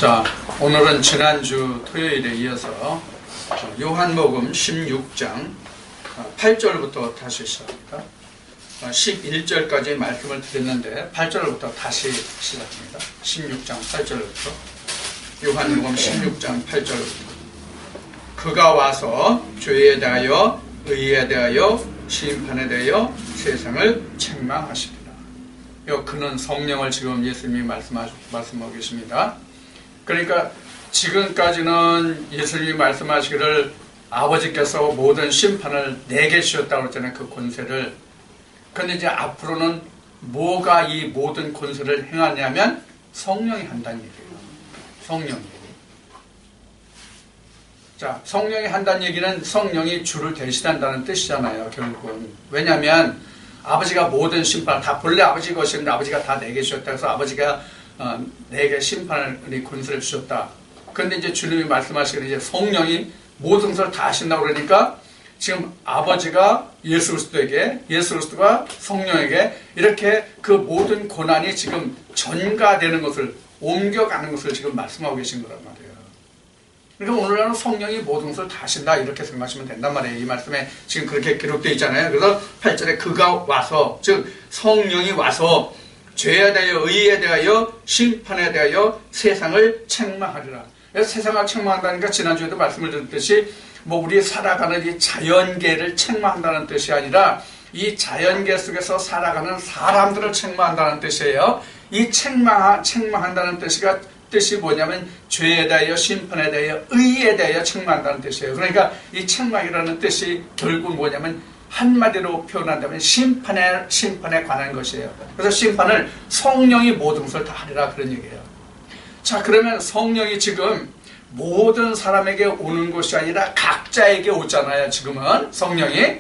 자, 오늘은 지난주 토요일에 이어서 요한복음 16장 8절부터 다시 시작합니다. 11절까지 말씀을 드렸는데 8절부터 다시 시작합니다. 16장 8절부터 요한복음 16장 8절부터 그가 와서 죄에 대하여 의에 대하여 심판에 대하여 세상을 책망하십니다. 그는 성령을 지금 예수님이 말씀하고 계십니다. 그러니까 지금까지는 예수님이 말씀하시기를 아버지께서 모든 심판을 내게 주셨다고 했잖아요. 그 권세를. 근데 이제 앞으로는 뭐가 이 모든 권세를 행하냐면 성령이 한다는 얘기예요. 성령이. 자, 성령이 한다는 얘기는 성령이 주를 대신한다는 뜻이잖아요. 결국은. 왜냐하면 아버지가 모든 심판을 다 본래 아버지 것인데 아버지가 다 내게 주셨다 해서 아버지가 내게 심판의 권세를 주셨다. 그런데 이제 주님이 말씀하시기를 이제 성령이 모든 것을 다 하신다고 그러니까 지금 아버지가 예수 그리스도에게, 예수 그리스도가 성령에게 이렇게 그 모든 고난이 지금 전가되는 것을, 옮겨가는 것을 지금 말씀하고 계신 거란 말이에요. 그러니까 오늘날은 성령이 모든 것을 다 하신다 이렇게 생각하시면 된단 말이에요. 이 말씀에 지금 그렇게 기록되어 있잖아요. 그래서 8절에 그가 와서, 즉 성령이 와서 죄에 대하여 의에 대하여 심판에 대하여 세상을 책망하리라. 그래서 세상을 책망한다니까 지난주에도 말씀을 드렸듯이 뭐 우리 살아가는 이 자연계를 책망한다는 뜻이 아니라 이 자연계 속에서 살아가는 사람들을 책망한다는 뜻이에요. 이 책망한다는 뜻이 뭐냐면 죄에 대하여 심판에 대하여 의에 대하여 책망한다는 뜻이에요. 그러니까 이 책망이라는 뜻이 결국 뭐냐면 한마디로 표현한다면 심판에 관한 것이에요. 그래서 심판을 성령이 모든 것을 다 하리라 그런 얘기예요. 자, 그러면 성령이 지금 모든 사람에게 오는 것이 아니라 각자에게 오잖아요. 지금은 성령이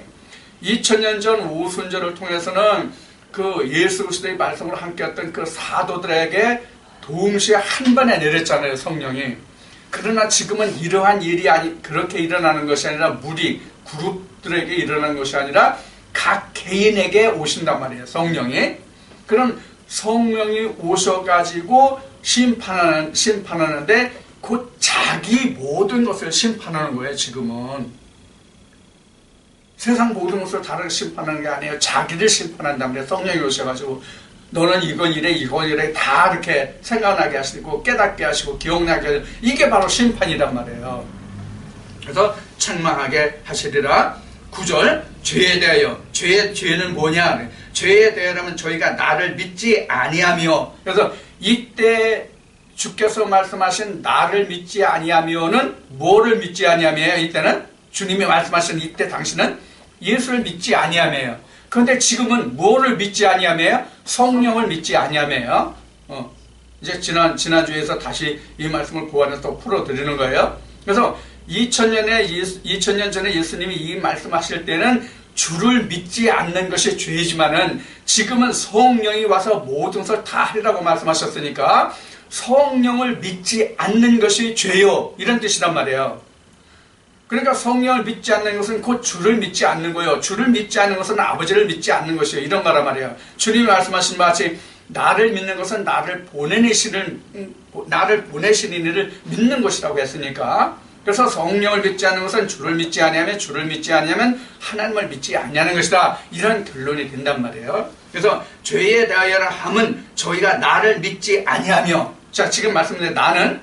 2000년 전 오순절을 통해서는 그 예수 그리스도의 말씀으로 함께했던 그 사도들에게 동시에 한 번에 내렸잖아요. 성령이. 그러나 지금은 이러한 일이 그렇게 일어나는 것이 아니라 그룹들에게 일어나는 것이 아니라 각 개인에게 오신단 말이에요. 성령이. 그럼 성령이 오셔가지고 심판하는데 곧 자기 모든 것을 심판하는 거예요. 지금은. 세상 모든 것을 다르게 심판하는 게 아니에요. 자기를 심판한단 말이에요. 성령이 오셔가지고 너는 이건 이래 다 이렇게 생각나게 하시고 깨닫게 하시고 기억나게 하시고 이게 바로 심판이란 말이에요. 그래서 책망하게 하시리라. 9절 죄에 대하여 죄는 뭐냐? 죄에 대하여는 저희가 나를 믿지 아니하며. 그래서 이때 주께서 말씀하신 나를 믿지 아니하며는 뭐를 믿지 아니하며요? 이때는 주님이 말씀하신 이때 당신은 예수를 믿지 아니하며요. 그런데 지금은 뭐를 믿지 아니하며요? 성령을 믿지 아니하며요. 이제 지난주에서 다시 이 말씀을 고안해서 또 풀어드리는 거예요. 그래서 2000년 전에 예수님이 이 말씀하실 때는 주를 믿지 않는 것이 죄이지만은 지금은 성령이 와서 모든 것을 다 하리라고 말씀하셨으니까 성령을 믿지 않는 것이 죄요. 이런 뜻이란 말이에요. 그러니까 성령을 믿지 않는 것은 곧 주를 믿지 않는 거예요. 주를 믿지 않는 것은 아버지를 믿지 않는 것이에요. 이런 거란 말이에요. 주님이 말씀하신 바 같이 나를 믿는 것은 나를 보내신 이를 믿는 것이라고 했으니까 그래서 성령을 믿지 않는 것은 주를 믿지 아니하면 하나님을 믿지 아니하는 것이다. 이런 결론이 된단 말이에요. 그래서 죄에 대하여라 함은 저희가 나를 믿지 아니하며. 자, 지금 말씀드린 나는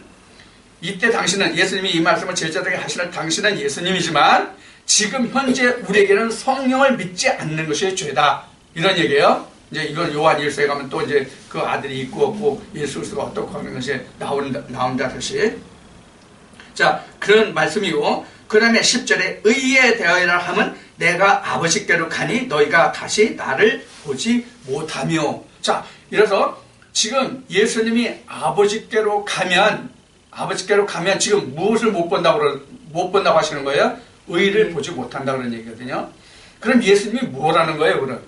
이때 당신은 예수님이 이 말씀을 제자들에게 하시는 당신은 예수님이지만 지금 현재 우리에게는 성령을 믿지 않는 것이 죄다. 이런 얘기예요. 이제 이건 요한 1서에 가면 또 이제 그 아들이 있고 없고 예수 그리스도가 어떻고 하는 것이 나온다 다시. 자, 그런 말씀이고 그 다음에 10절에 의에 대하여라 함은 내가 아버지께로 가니 너희가 다시 나를 보지 못하며. 자, 이래서 지금 예수님이 아버지께로 가면 지금 무엇을 못 본다고 하시는 거예요? 의를 보지 못한다고 그런 얘기거든요. 그럼 예수님이 뭐라는 거예요, 그럼?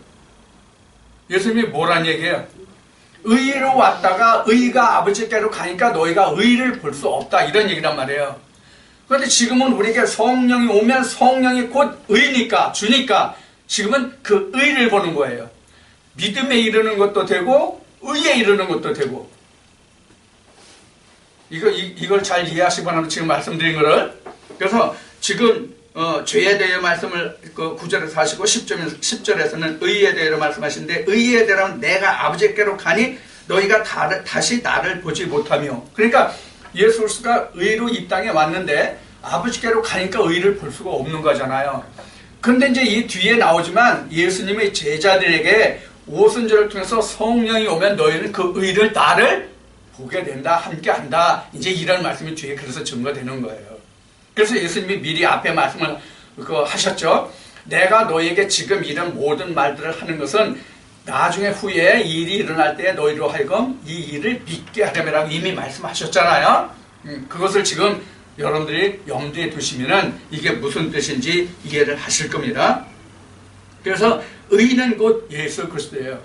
예수님이 뭐라는 얘기예요? 의로 왔다가 의가 아버지께로 가니까 너희가 의를 볼 수 없다. 이런 얘기란 말이에요. 그런데 지금은 우리에게 성령이 오면 성령이 곧 의니까, 주니까 지금은 그 의를 보는 거예요. 믿음에 이르는 것도 되고 의에 이르는 것도 되고 이걸 잘 이해하시기 바랍니다. 지금 말씀드린 거를. 그래서 지금 죄에 대해 말씀을 그 9절에서 하시고 10절에서는 의에 대해 말씀하시는데, 의에 대하면 내가 아버지께로 가니 너희가 다시 나를 보지 못하며. 그러니까 예수 그리스도가 의로 이 땅에 왔는데 아버지께로 가니까 의를 볼 수가 없는 거잖아요. 그런데 이제 이 뒤에 나오지만 예수님의 제자들에게 오순절을 통해서 성령이 오면 너희는 그 의를 나를 보게 된다, 함께 한다. 이제 이런 말씀이 뒤에 그래서 증거되는 거예요. 그래서 예수님이 미리 앞에 말씀을 하셨죠. 내가 너에게 지금 이런 모든 말들을 하는 것은 나중에 후에 이 일이 일어날 때 너희로 하여금 이 일을 믿게 하려면 이미 말씀하셨잖아요. 그것을 지금 여러분들이 염두에 두시면은 이게 무슨 뜻인지 이해를 하실 겁니다. 그래서 의는 곧 예수 그리스도예요.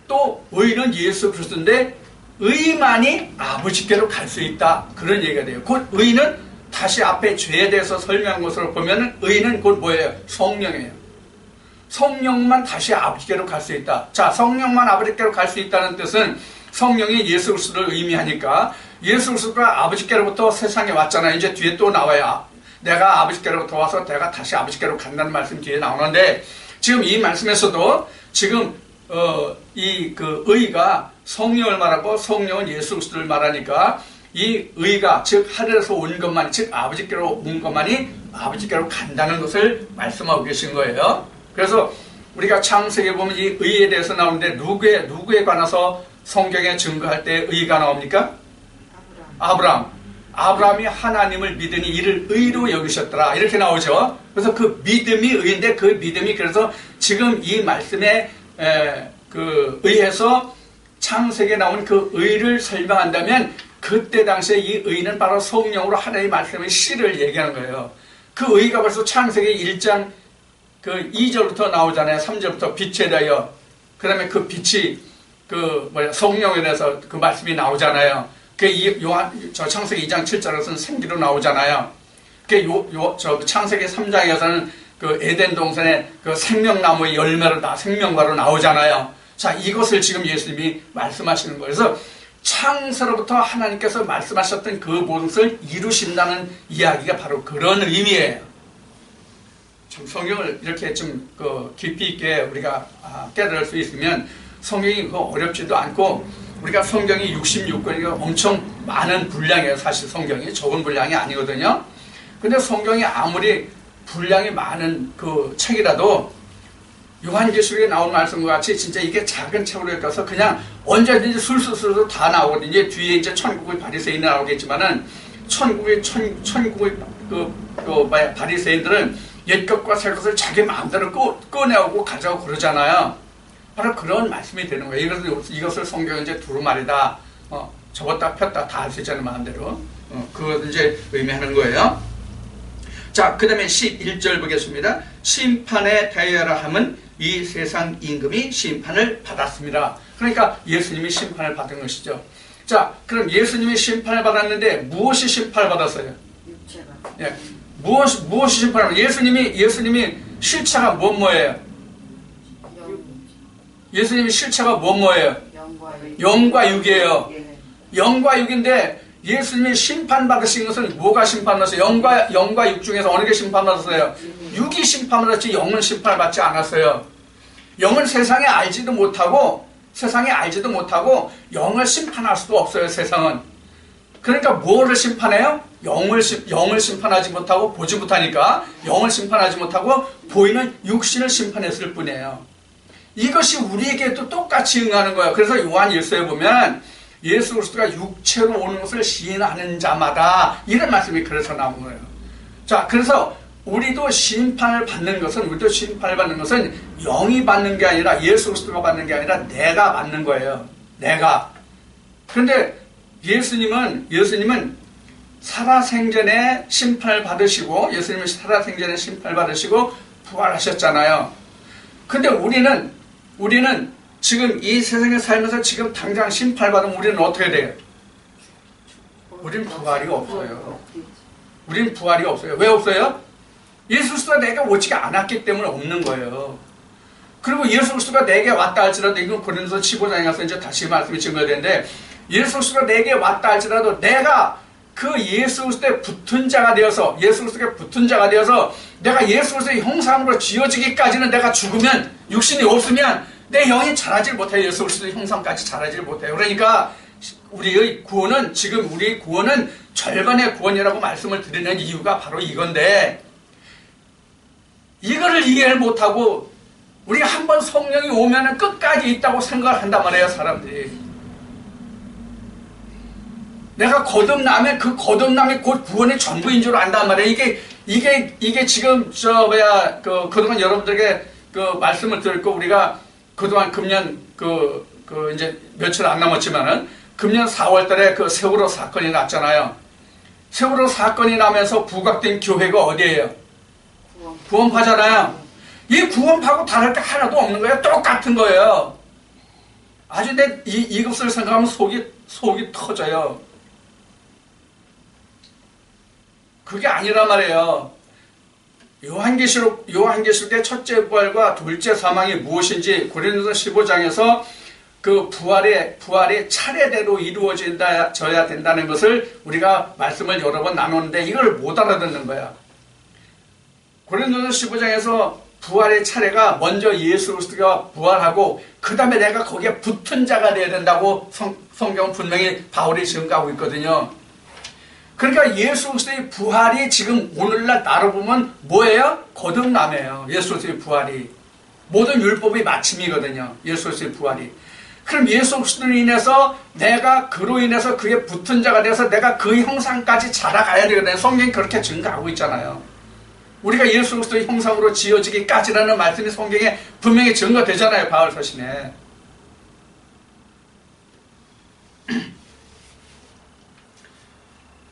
또 의는 예수 그리스도인데 의만이 아버지께로 갈 수 있다. 그런 얘기가 돼요. 곧 의는 다시 앞에 죄에 대해서 설명한 것으로 보면 의는 곧 뭐예요? 성령이에요. 성령만 다시 아버지께로 갈 수 있다. 자, 성령만 아버지께로 갈 수 있다는 뜻은 성령이 예수 그리스도를 의미하니까 예수 그리스도가 아버지께로부터 세상에 왔잖아요. 이제 뒤에 또 나와요. 내가 아버지께로부터 와서 내가 다시 아버지께로 간다는 말씀 뒤에 나오는데, 지금 이 말씀에서도 지금 이 그 의가 성령을 말하고 성령은 예수 그리스도를 말하니까 이 의가 즉 하늘에서 온 것만, 즉 아버지께로 온 것만이 아버지께로 간다는 것을 말씀하고 계신 거예요. 그래서 우리가 창세기에 보면 이 의에 대해서 나오는데 누구에 관해서 성경에 증거할 때 의가 나옵니까? 아브라함이 하나님을 믿으니 이를 의로 여기셨더라, 이렇게 나오죠. 그래서 그 믿음이 의인데, 그 믿음이 그래서 지금 이 말씀에 의해서 창세기에 나온 그 의를 설명한다면 그때 당시에 이 의는 바로 성령으로 하나님의 말씀의 씨를 얘기하는 거예요. 그 의가 벌써 창세기 1장 그 2절부터 나오잖아요. 3절부터 빛에 대하여. 그 다음에 그 빛이 성령에 대해서 그 말씀이 나오잖아요. 저 창세기 2장 7절에서는 생기로 나오잖아요. 저 창세기 3장에서는 그 에덴 동산에 그 생명나무의 열매로 생명과로 나오잖아요. 자, 이것을 지금 예수님이 말씀하시는 거예요. 그래서 창세로부터 하나님께서 말씀하셨던 그 모든 것을 이루신다는 이야기가 바로 그런 의미예요. 참 성경을 이렇게 좀 깊이 있게 우리가 깨달을 수 있으면 성경이 어렵지도 않고, 우리가 성경이 66권이니까 엄청 많은 분량이에요. 사실 성경이 적은 분량이 아니거든요. 근데 성경이 아무리 분량이 많은 그 책이라도 요한계시록에 나온 말씀과 같이 진짜 이게 작은 책으로 엮여서 그냥 언제든지 술술술 다 나오거든요. 이제 뒤에 이제 천국의 바리새인이 나오겠지만은 천국의 바리새인들은 옛 것과 새 것을 자기 마음대로 꺼내오고 가져오고 그러잖아요. 바로 그런 말씀이 되는 거예요. 이것을 성경은 이제 두루마리다, 접었다 폈다 다 할 수 있잖아요, 마음대로. 그걸 이제 의미하는 거예요. 자, 그 다음에 11절 보겠습니다. 심판에 대하여라 함은 이 세상 임금이 심판을 받았습니다. 그러니까 예수님이 심판을 받은 것이죠. 자, 그럼 예수님이 심판을 받았는데 무엇이 심판을 받았어요? 육체가. 예, 무엇이 심판을 받았어요? 예수님이 실체가 뭐예요? 예수님이 실체가 뭐예요? 영과 육이에요. 영과 육인데 예수님이 심판받으신 것은 뭐가 심판받았어요? 영과 육 중에서 어느 게 심판받았어요? 육이 심판받았지 영은 심판받지 않았어요. 영은 세상에 알지도 못하고 영을 심판할 수도 없어요, 세상은. 그러니까 뭐를 심판해요? 영을 심판하지 못하고 보지 못하니까 영을 심판하지 못하고 보이는 육신을 심판했을 뿐이에요. 이것이 우리에게도 똑같이 응하는 거예요. 그래서 요한 1서에 보면 예수 그리스도가 육체로 오는 것을 시인하는 자마다, 이런 말씀이 그래서 나온 거예요. 자, 그래서 우리도 심판을 받는 것은 영이 받는 게 아니라 예수 그리스도가 받는 게 아니라 내가 받는 거예요. 내가. 그런데 예수님은 살아생전에 심판을 받으시고, 부활하셨잖아요. 근데 우리는 지금 이 세상에 살면서 지금 당장 심판받으면 우리는 어떻게 돼요? 우리는 부활이 없어요. 왜 없어요? 예수 그리스도가 내게 오지 않았기 때문에 없는 거예요. 그리고 예수 그리스도가 내게 왔다 할지라도, 이건 고린도서 15장에 가서 이제 다시 말씀이 증거되는데, 예수 그리스도가 내게 왔다 할지라도 내가 그 예수 그리스도에 붙은 자가 되어서 예수 그리스도에 붙은 자가 되어서 내가 예수 그리스도의 형상으로 지어지기까지는 내가 죽으면 육신이 없으면 내 영이 자라질 못해요. 예수 그리스도의 형상까지 자라질 못해요. 그러니까 우리의 구원은 지금 우리의 구원은 절반의 구원이라고 말씀을 드리는 이유가 바로 이건데 이거를 이해를 못하고 우리가 한번 성령이 오면은 끝까지 있다고 생각을 한단 말이에요. 사람들이. 내가 거듭나면 그 거듭남이 곧 구원의 전부인 줄 안단 말이에요. 이게 지금 그동안 여러분들에게 그 말씀을 드렸고 우리가 그동안 금년 이제 며칠 안 남았지만은 금년 4월달에 그 세월호 사건이 났잖아요. 세월호 사건이 나면서 부각된 교회가 어디예요? 구원파잖아요. 이 구원파하고 다를 게 하나도 없는 거예요. 똑같은 거예요. 아주 이것을 생각하면 속이 터져요. 그게 아니란 말이에요. 요한계시록의 첫째 부활과 둘째 사망이 무엇인지 고린도서 15장에서 그 부활이 차례대로 이루어져야 된다는 것을 우리가 말씀을 여러 번 나눴는데 이걸 못 알아듣는 거야. 고린도서 15장에서 부활의 차례가 먼저 예수 그리스도가 부활하고 그 다음에 내가 거기에 붙은 자가 되어야 된다고 성경은 분명히 바울이 증거하고 있거든요. 그러니까 예수 그리스도의 부활이 지금 오늘날 나로 보면 뭐예요? 거듭남이에요. 예수 그리스도의 부활이. 모든 율법의 마침이거든요. 예수 그리스도의 부활이. 그럼 예수 그리스도로 인해서 내가 그로 인해서 그에 붙은 자가 돼서 내가 그 형상까지 자라가야 되거든요. 성경이 그렇게 증거하고 있잖아요. 우리가 예수 그리스도의 형상으로 지어지기까지라는 말씀이 성경에 분명히 증거되잖아요. 바울 서신에.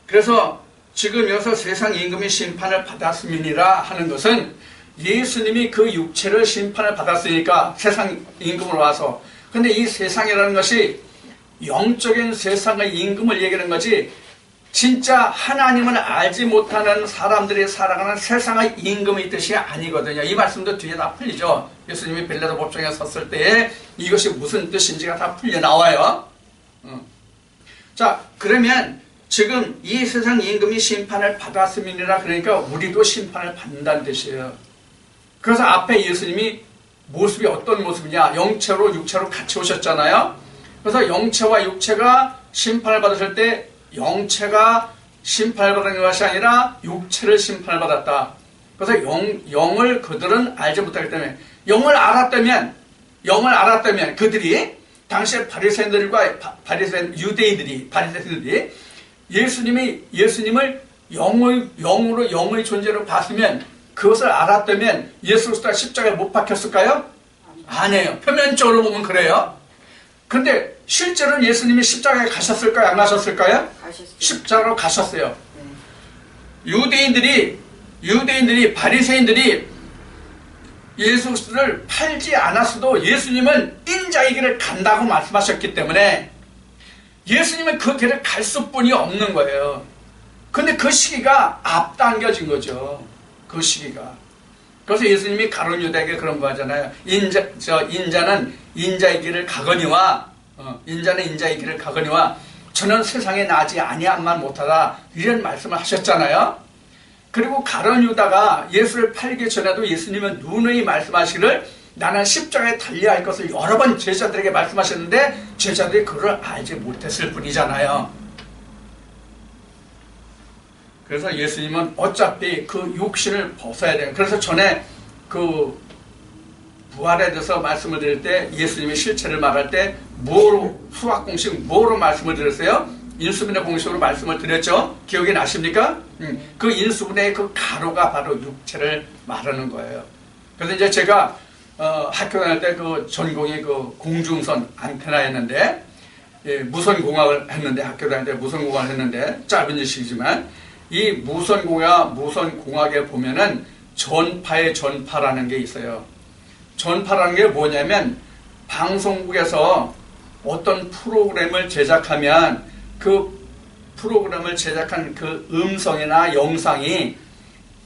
그래서 지금 여기서 세상 임금이 심판을 받았음이니라 하는 것은 예수님이 그 육체를 심판을 받았으니까 세상 임금으로 와서 근데 이 세상이라는 것이 영적인 세상의 임금을 얘기하는 거지 진짜 하나님을 알지 못하는 사람들이 살아가는 세상의 임금의 뜻이 아니거든요. 이 말씀도 뒤에 다 풀리죠. 예수님이 빌라도 법정에 섰을 때에 이것이 무슨 뜻인지가 다 풀려 나와요. 자, 그러면 지금 이 세상 임금이 심판을 받았음이니라 그러니까 우리도 심판을 받는다는 뜻이에요. 그래서 앞에 예수님이 모습이 어떤 모습이냐 영체로 육체로 같이 오셨잖아요. 그래서 영체와 육체가 심판을 받았을 때 영체가 심판을 받은 것이 아니라 육체를 심판을 받았다. 그래서 영을 그들은 알지 못하기 때문에 영을 알았다면 그들이 당시에 유대인들이 예수님을 영으로 영의 존재로 봤으면 그것을 알았다면 예수 그리스도가 십자가에 못 박혔을까요? 아니에요. 표면적으로 보면 그래요. 근데 실제로는 예수님이 십자가에 가셨을까요? 안 가셨을까요? 십자가로 가셨어요. 유대인들이 바리새인들이 예수 그리스도를 팔지 않았어도 예수님은 인자의 길을 간다고 말씀하셨기 때문에 예수님은 그 길을 갈 수뿐이 없는 거예요. 근데 그 시기가 앞당겨진 거죠. 그 시기가. 그래서 예수님이 가룟 유다에게 그런 거 하잖아요. 인자는 인자의 길을 가거니와 저는 세상에 나지 아니함만 못하다 이런 말씀을 하셨잖아요. 그리고 가룟 유다가 예수를 팔기 전에도 예수님은 누누이 말씀하시기를 나는 십자가에 달려야 할 것을 여러 번 제자들에게 말씀하셨는데 제자들이 그걸 알지 못했을 뿐이잖아요. 그래서 예수님은 어차피 그 육신을 벗어야 돼요. 그래서 전에 그 부활에 대해서 말씀을 드릴 때 예수님이 실체를 말할 때 수학 공식 뭐로 말씀을 드렸어요? 인수분해 공식으로 말씀을 드렸죠. 기억이 나십니까? 그 인수분해의 그 가로가 바로 육체를 말하는 거예요. 그래서 이제 제가 학교 다닐 때 그 전공이 그 공중선 안테나였는데 무선공학을 했는데 학교 다닐 때 무선공학을 했는데 짧은 지식이지만 이 무선공학에 보면은 전파의 전파라는 게 있어요. 전파라는 게 뭐냐면 방송국에서 어떤 프로그램을 제작하면 그 프로그램을 제작한 그 음성이나 영상이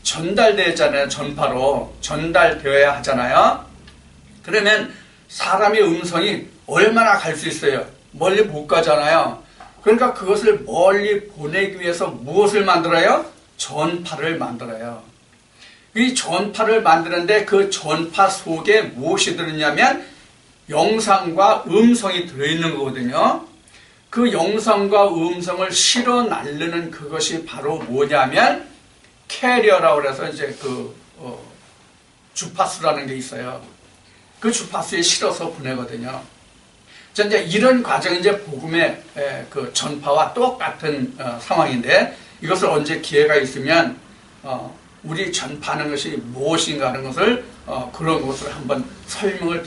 전달되잖아요. 전파로 전달되어야 하잖아요. 그러면 사람의 음성이 얼마나 갈 수 있어요? 멀리 못 가잖아요. 그러니까 그것을 멀리 보내기 위해서 무엇을 만들어요? 전파를 만들어요. 이 전파를 만드는데 그 전파 속에 무엇이 들었냐면 영상과 음성이 들어있는 거거든요. 그 영상과 음성을 실어 날르는 그것이 바로 뭐냐면 캐리어라고 해서 이제 주파수라는 게 있어요. 그 주파수에 실어서 보내거든요. 자, 이제 이런 과정이 이제 복음의 그 전파와 똑같은 상황인데 이것을 언제 기회가 있으면 우리 전파하는 것이 무엇인가 하는 것을 그런 것을 한번 설명을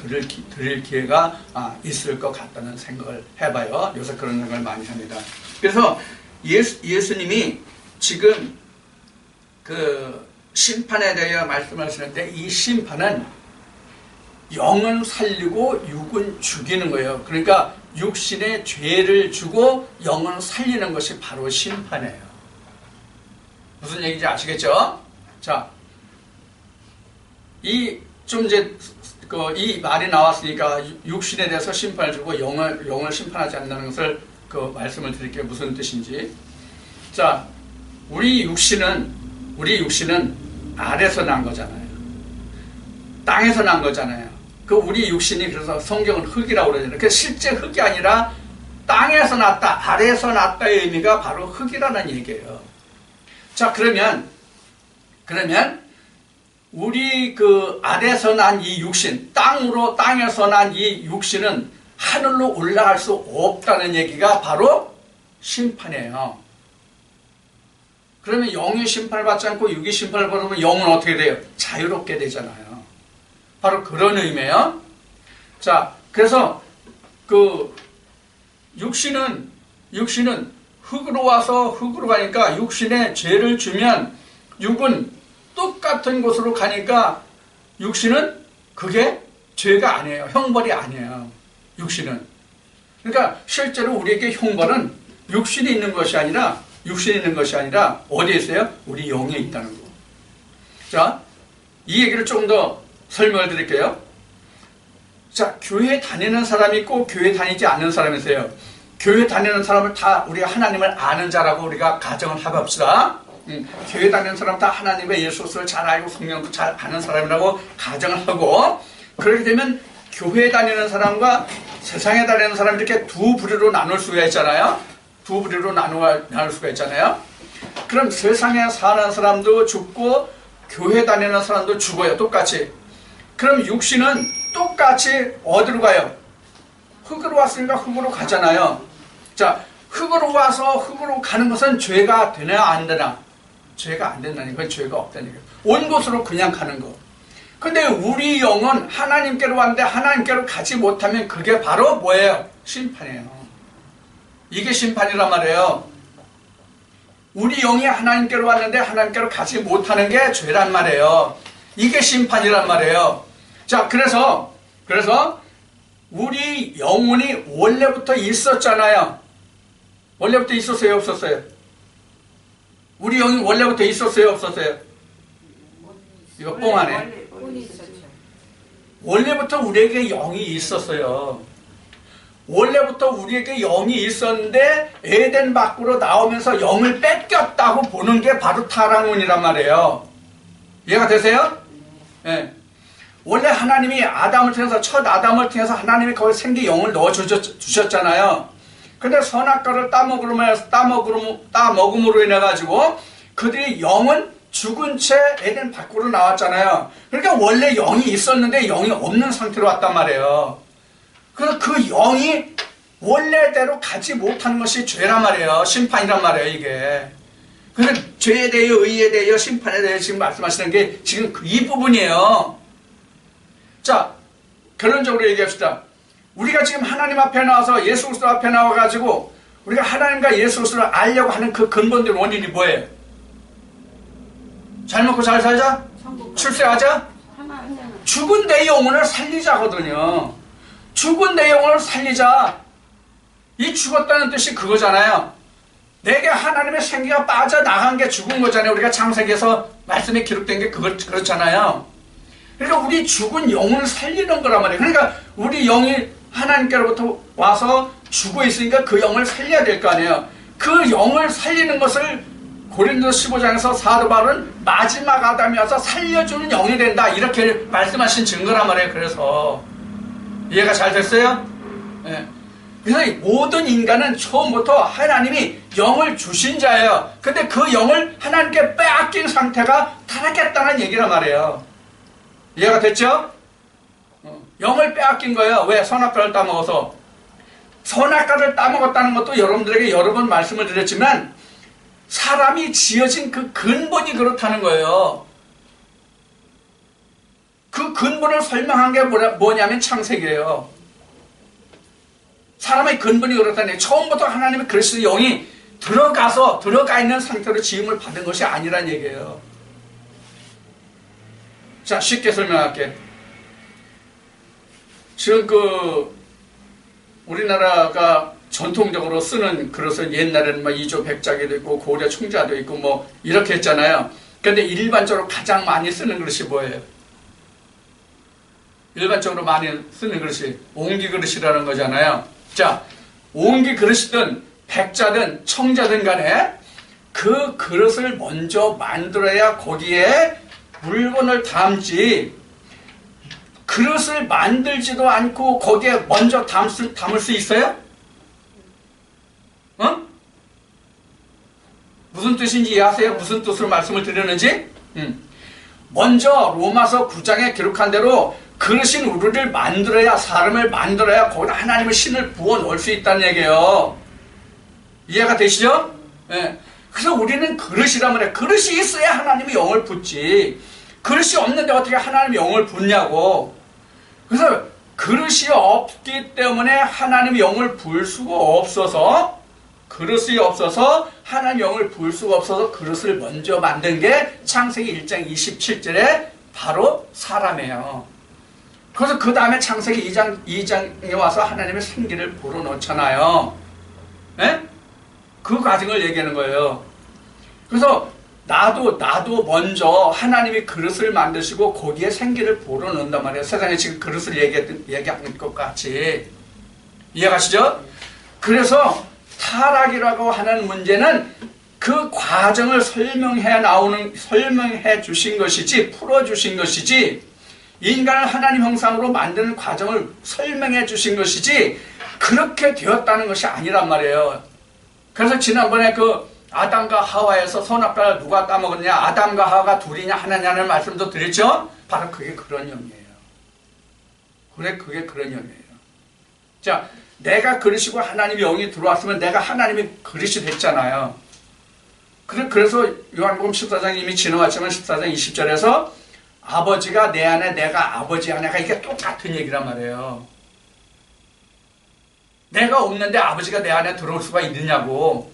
드릴 기회가 있을 것 같다는 생각을 해봐요. 요새 그런 생각을 많이 합니다. 그래서 예수님이 지금 그 심판에 대해 말씀하시는데 이 심판은 영은 살리고 육은 죽이는 거예요. 그러니까 육신의 죄를 주고 영은 살리는 것이 바로 심판이에요. 무슨 얘기인지 아시겠죠? 자, 이 말이 나왔으니까 육신에 대해서 심판을 주고 영을 심판하지 않는다는 것을 말씀을 드릴게요. 무슨 뜻인지. 자, 우리 육신은 아래서 난 거잖아요. 땅에서 난 거잖아요. 우리 육신이 그래서 성경은 흙이라고 그러잖아요. 그 실제 흙이 아니라 땅에서 났다, 아래에서 났다의 의미가 바로 흙이라는 얘기예요. 자, 그러면 우리 아래에서 난 이 육신, 땅에서 난 이 육신은 하늘로 올라갈 수 없다는 얘기가 바로 심판이에요. 그러면 영이 심판을 받지 않고 육이 심판을 받으면 영은 어떻게 돼요? 자유롭게 되잖아요. 바로 그런 의미예요. 자, 그래서 육신은 흙으로 와서 흙으로 가니까 육신에 죄를 주면 육은 똑같은 곳으로 가니까 육신은 그게 죄가 아니에요. 형벌이 아니에요. 육신은. 그러니까 실제로 우리에게 형벌은 육신이 있는 것이 아니라 어디에 있어요? 우리 영에 있다는 거. 자, 이 얘기를 조금 더 설명을 드릴게요. 자, 교회 다니는 사람이 있고 교회 다니지 않는 사람이 있어요. 교회 다니는 사람을 다 우리가 하나님을 아는 자라고 우리가 가정을 해봅시다. 교회 다니는 사람 다 하나님과 예수를 잘 알고 성령도 잘 아는 사람이라고 가정을 하고, 그렇게 되면 교회 다니는 사람과 세상에 다니는 사람 이렇게 두 부류로 나눌 수가 있잖아요. 나눌 수가 있잖아요. 그럼 세상에 사는 사람도 죽고 교회 다니는 사람도 죽어요. 똑같이. 그럼 육신은 똑같이 어디로 가요? 흙으로 왔으니까 흙으로 가잖아요. 자, 흙으로 와서 흙으로 가는 것은 죄가 되나 안 되나? 죄가 안 된다는 건 죄가 없다는 거예요. 온 곳으로 그냥 가는 거. 근데 우리 영은 하나님께로 왔는데 하나님께로 가지 못하면 그게 바로 뭐예요? 심판이에요. 이게 심판이란 말이에요. 우리 영이 하나님께로 왔는데 하나님께로 가지 못하는 게 죄란 말이에요. 이게 심판이란 말이에요. 자, 그래서 우리 영혼이 원래부터 있었잖아요. 원래부터 있었어요, 없었어요? 우리 영이 원래부터 있었어요, 없었어요? 이거 뻥하네. 원래부터 우리에게 영이 있었어요. 원래부터 우리에게 영이 있었는데 에덴 밖으로 나오면서 영을 뺏겼다고 보는 게 바로 타락론이란 말이에요. 이해가 되세요? 네. 원래 하나님이 첫 아담을 통해서 하나님이 거기 생기 영을 넣어주셨잖아요. 근데 선악과를 따먹음으로 인해가지고 그들이 영은 죽은 채 에덴 밖으로 나왔잖아요. 그러니까 원래 영이 있었는데 영이 없는 상태로 왔단 말이에요. 그래서 그 영이 원래대로 가지 못하는 것이 죄란 말이에요. 심판이란 말이에요, 이게. 그래서 죄에 대하여, 의에 대하여, 심판에 대하여 지금 말씀하시는 게 지금 이 부분이에요. 자, 결론적으로 얘기합시다. 우리가 지금 하나님 앞에 나와서 예수 그리스도 앞에 나와가지고 우리가 하나님과 예수 그리스도를 알려고 하는 그 근본적인 원인이 뭐예요? 잘 먹고 잘 살자? 출세하자? 죽은 내 영혼을 살리자거든요. 죽은 내 영혼을 살리자. 이 죽었다는 뜻이 그거잖아요. 내게 하나님의 생기가 빠져나간 게 죽은 거잖아요. 우리가 창세기에서 말씀에 기록된 게 그렇잖아요. 그러니까 우리 죽은 영혼을 살리는 거란 말이에요. 그러니까 우리 영이 하나님께로부터 와서 죽어 있으니까 그 영을 살려야 될 거 아니에요. 그 영을 살리는 것을 고린도서 15장에서 사도 바울은 마지막 아담이 와서 살려주는 영이 된다 이렇게 말씀하신 증거란 말이에요. 그래서 이해가 잘 됐어요? 네. 그래서 모든 인간은 처음부터 하나님이 영을 주신 자예요. 근데 그 영을 하나님께 빼앗긴 상태가 타락했다는 얘기란 말이에요. 이해가 됐죠? 영을 빼앗긴 거예요. 왜? 선악과를 따먹어서. 선악과를 따먹었다는 것도 여러분들에게 여러 번 말씀을 드렸지만 사람이 지어진 그 근본이 그렇다는 거예요. 그 근본을 설명한 게 뭐냐면 창세기예요. 사람의 근본이 그렇다는 거예요. 처음부터 하나님의 그리스도의 영이 들어가 있는 상태로 지음을 받은 것이 아니란 얘기예요. 자, 쉽게 설명할게. 지금 우리나라가 전통적으로 쓰는 그릇은 옛날에는 이조 백작이도 있고 고려 청자도 있고 뭐 이렇게 했잖아요. 근데 일반적으로 가장 많이 쓰는 그릇이 뭐예요? 일반적으로 많이 쓰는 그릇이 옹기 그릇이라는 거잖아요. 자, 옹기 그릇이든 백자든 청자든 간에 그 그릇을 먼저 만들어야 거기에 물건을 담지, 그릇을 만들지도 않고 거기에 먼저 담을 수 있어요? 무슨 뜻인지 이해하세요? 무슨 뜻으로 말씀을 드렸는지? 먼저 로마서 9장에 기록한 대로 그릇인 우리를 만들어야, 사람을 만들어야 거기다 하나님의 신을 부어 넣을 수 있다는 얘기예요. 이해가 되시죠? 네. 그래서 우리는 그릇이란 말이에요. 그릇이 있어야 하나님의 영을 붓지. 그릇이 없는데 어떻게 하나님의 영을 붓냐고. 그래서 그릇이 없기 때문에 하나님의 영을 부을 수가 없어서, 그릇이 없어서 하나님의 영을 부을 수가 없어서 그릇을 먼저 만든 게 창세기 1장 27절에 바로 사람이에요. 그래서 그 다음에 창세기 2장에 와서 하나님의 생기를 불어넣잖아요. 네? 그 과정을 얘기하는 거예요. 그래서 나도 먼저 하나님이 그릇을 만드시고 거기에 생기를 불어넣는단 말이에요. 세상에 지금 그릇을 얘기하는 것 같이. 이해가시죠? 그래서 타락이라고 하는 문제는 그 과정을 설명해 주신 것이지, 풀어 주신 것이지, 인간을 하나님 형상으로 만드는 과정을 설명해 주신 것이지, 그렇게 되었다는 것이 아니란 말이에요. 그래서 지난번에 그 아담과 하와에서 선악과를 누가 따먹었냐, 아담과 하와가 둘이냐 하나냐는 말씀도 드렸죠? 바로 그게 그런 영이에요. 그게 그런 영이에요. 자, 내가 그릇이고 하나님의 영이 들어왔으면 내가 하나님의 그릇이 됐잖아요. 그래서 요한복음 14장 이미 지나왔지만 14장 20절에서 아버지가 내 안에 내가 아버지 안에가 이게 똑같은 얘기란 말이에요. 내가 없는데 아버지가 내 안에 들어올 수가 있느냐고.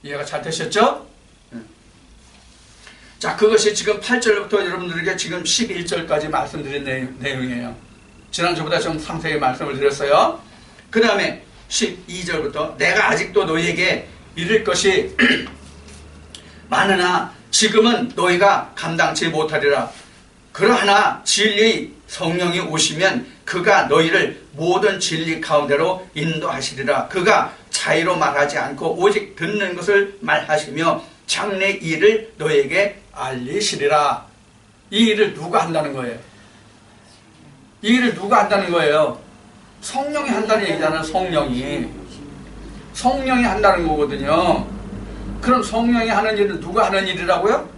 이해가 잘 되셨죠? 자, 그것이 지금 8절부터 여러분들에게 지금 11절까지 말씀드린 내용이에요. 지난주보다 좀 상세히 말씀을 드렸어요. 그 다음에 12절부터 내가 아직도 너희에게 이를 것이 많으나 지금은 너희가 감당치 못하리라. 그러나 진리의 성령이 오시면 그가 너희를 모든 진리 가운데로 인도하시리라. 그가 차이로 말하지 않고 오직 듣는 것을 말하시며 장래 일을 너희에게 알리시리라. 이 일을 누가 한다는 거예요? 이 일을 누가 한다는 거예요? 성령이 한다는 얘기잖아요. 성령이 한다는 거거든요. 그럼 성령이 하는 일은 누가 하는 일이라고요?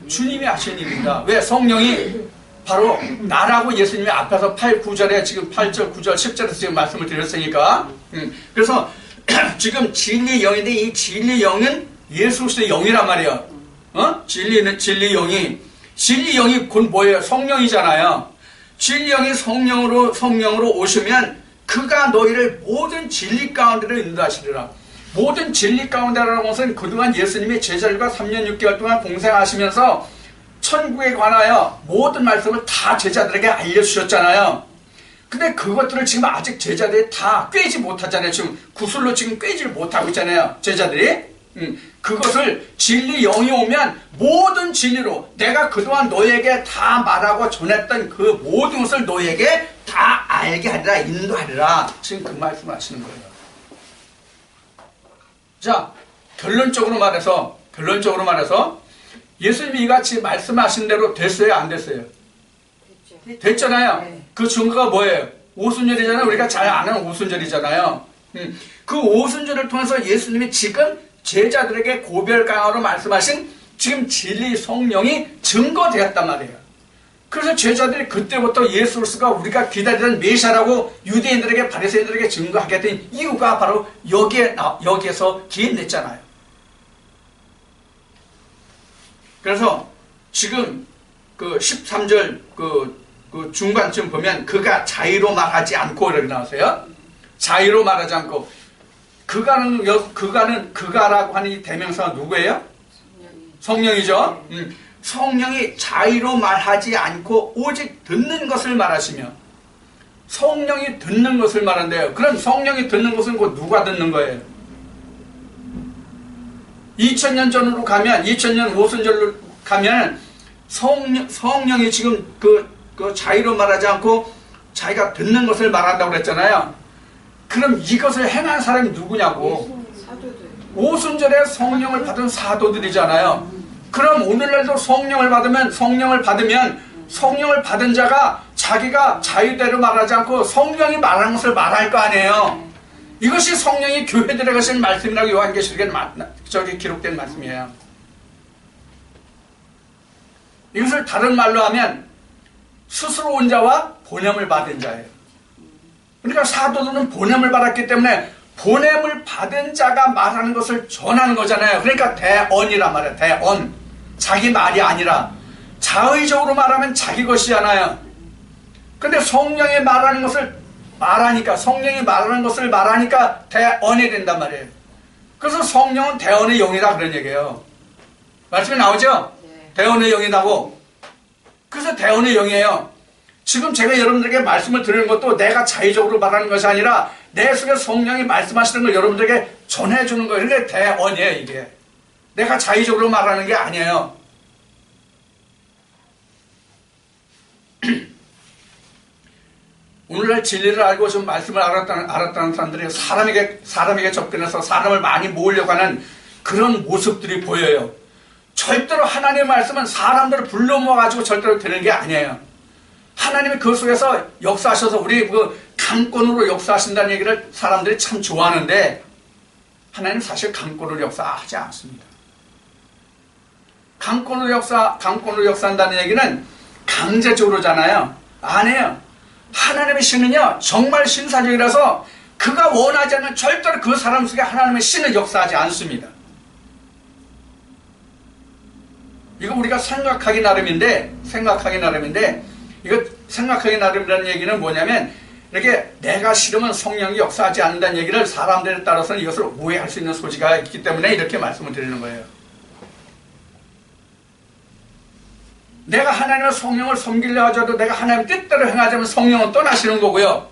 주님이 하시는 일입니다. 왜? 성령이 바로 나라고 예수님이 앞에서 8, 9절에 지금 8절, 9절, 10절에서 지금 말씀을 드렸으니까. 그래서 지금 진리 영인데 이 진리 영은 예수 그리스도의 영이란 말이에요. 진리 영이 곧 뭐예요? 성령이잖아요. 진리 영이 성령으로 오시면 그가 너희를 모든 진리 가운데로 인도하시리라. 모든 진리 가운데라는 것은 그동안 예수님이 제자들과 3년 6개월 동안 공생하시면서 천국에 관하여 모든 말씀을 다 제자들에게 알려주셨잖아요. 근데 그것들을 지금 아직 제자들이 다 꿰지 못하잖아요. 지금 구슬로 지금 꿰지를 못하고 있잖아요. 제자들이. 그것을 진리 영이 오면 모든 진리로 내가 그동안 너에게 다 말하고 전했던 그 모든 것을 너에게 다 알게 하리라, 인도하리라. 지금 그 말씀 하시는 거예요. 자, 결론적으로 말해서 예수님이 이같이 말씀하신 대로 됐어요, 안 됐어요? 됐잖아요. 네. 그 증거가 뭐예요? 오순절이잖아요. 우리가 잘 아는 오순절이잖아요. 그 오순절을 통해서 예수님이 지금 제자들에게 고별강화로 말씀하신 지금 진리 성령이 증거되었단 말이에요. 그래서 제자들이 그때부터 예수 그리스도가 우리가 기다리던 메시아라고 유대인들에게 바리새인들에게 증거하게 된 이유가 바로 여기에서 기인됐잖아요. 그래서 지금 그 13절 그 중간쯤 보면 그가 자의로 말하지 않고 이렇게 나오세요. 자의로 말하지 않고 그가라고 하는 이 대명사가 누구예요? 성령이죠. 성령이 자의로 말하지 않고 오직 듣는 것을 말하시며 성령이 듣는 것을 말한대요. 그럼 성령이 듣는 것은 곧 누가 듣는 거예요? 2000년 전으로 가면 2000년 오순절로 가면 성령이 지금 그 자의로 말하지 않고 자기가 듣는 것을 말한다고 그랬잖아요. 그럼 이것을 행한 사람이 누구냐고. 오순절에 성령을 받은 사도들이잖아요. 그럼 오늘날도 성령을 받으면 성령을 받은 자가 자기가 자유대로 말하지 않고 성령이 말하는 것을 말할 거 아니에요. 이것이 성령이 교회들에게 하신 말씀이라고 요한계시록에 저기 기록된 말씀이에요. 이것을 다른 말로 하면 스스로 온 자와 보냄을 받은 자예요. 그러니까 사도들은 보냄을 받았기 때문에 보냄을 받은 자가 말하는 것을 전하는 거잖아요. 그러니까 대언이란 말이에요. 대언. 자기 말이 아니라 자의적으로 말하면 자기 것이잖아요. 근데 성령이 말하는 것을 말하니까 대언이 된단 말이에요. 그래서 성령은 대언의 영이다 그런 얘기예요. 말씀이 나오죠? 네. 대언의 영이라고. 그래서 대언의 영이에요. 지금 제가 여러분들에게 말씀을 드리는 것도 내가 자의적으로 말하는 것이 아니라 내 속에 성령이 말씀하시는 걸 여러분들에게 전해주는 거예요. 이게 대언이에요. 이게 내가 자의적으로 말하는 게 아니에요. 오늘날 진리를 알고 좀 말씀을 알았다는 사람들이 사람에게 접근해서 사람을 많이 모으려고 하는 그런 모습들이 보여요. 절대로 하나님의 말씀은 사람들을 불러 모아가지고 절대로 되는 게 아니에요. 하나님이 그 속에서 역사하셔서 우리 그 강권으로 역사하신다는 얘기를 사람들이 참 좋아하는데 하나님은 사실 강권으로 역사하지 않습니다. 강권으로 역사한다는 얘기는 강제적으로잖아요. 아니에요. 하나님의 신은요 정말 신사적이라서 그가 원하지 않으면 절대로 그 사람 속에 하나님의 신은 역사하지 않습니다. 이거 우리가 생각하기 나름인데 이거 생각하기 나름이라는 얘기는 뭐냐면 이렇게 내가 싫으면 성령이 역사하지 않는다는 얘기를 사람들에 따라서는 이것을 오해할 수 있는 소지가 있기 때문에 이렇게 말씀을 드리는 거예요. 내가 하나님의 성령을 섬기려 하자도 내가 하나님의 뜻대로 행하자면 성령은 떠나시는 거고요.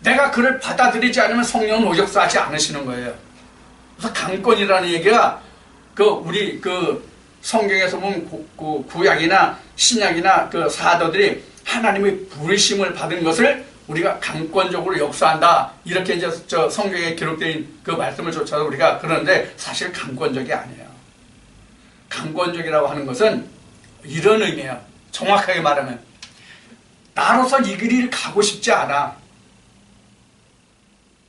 내가 그를 받아들이지 않으면 성령은 역사하지 않으시는 거예요. 그래서 강권이라는 얘기가 우리 성경에서 보면 구약이나 신약이나 그 사도들이 하나님의 부르심을 받은 것을 우리가 강권적으로 역사한다. 이렇게 이제 저 성경에 기록된 그 말씀을 쫓아서 우리가 그러는데 사실 강권적이 아니에요. 강권적이라고 하는 것은 이런 의미예요. 정확하게 말하면 나로서 이 길을 가고 싶지 않아.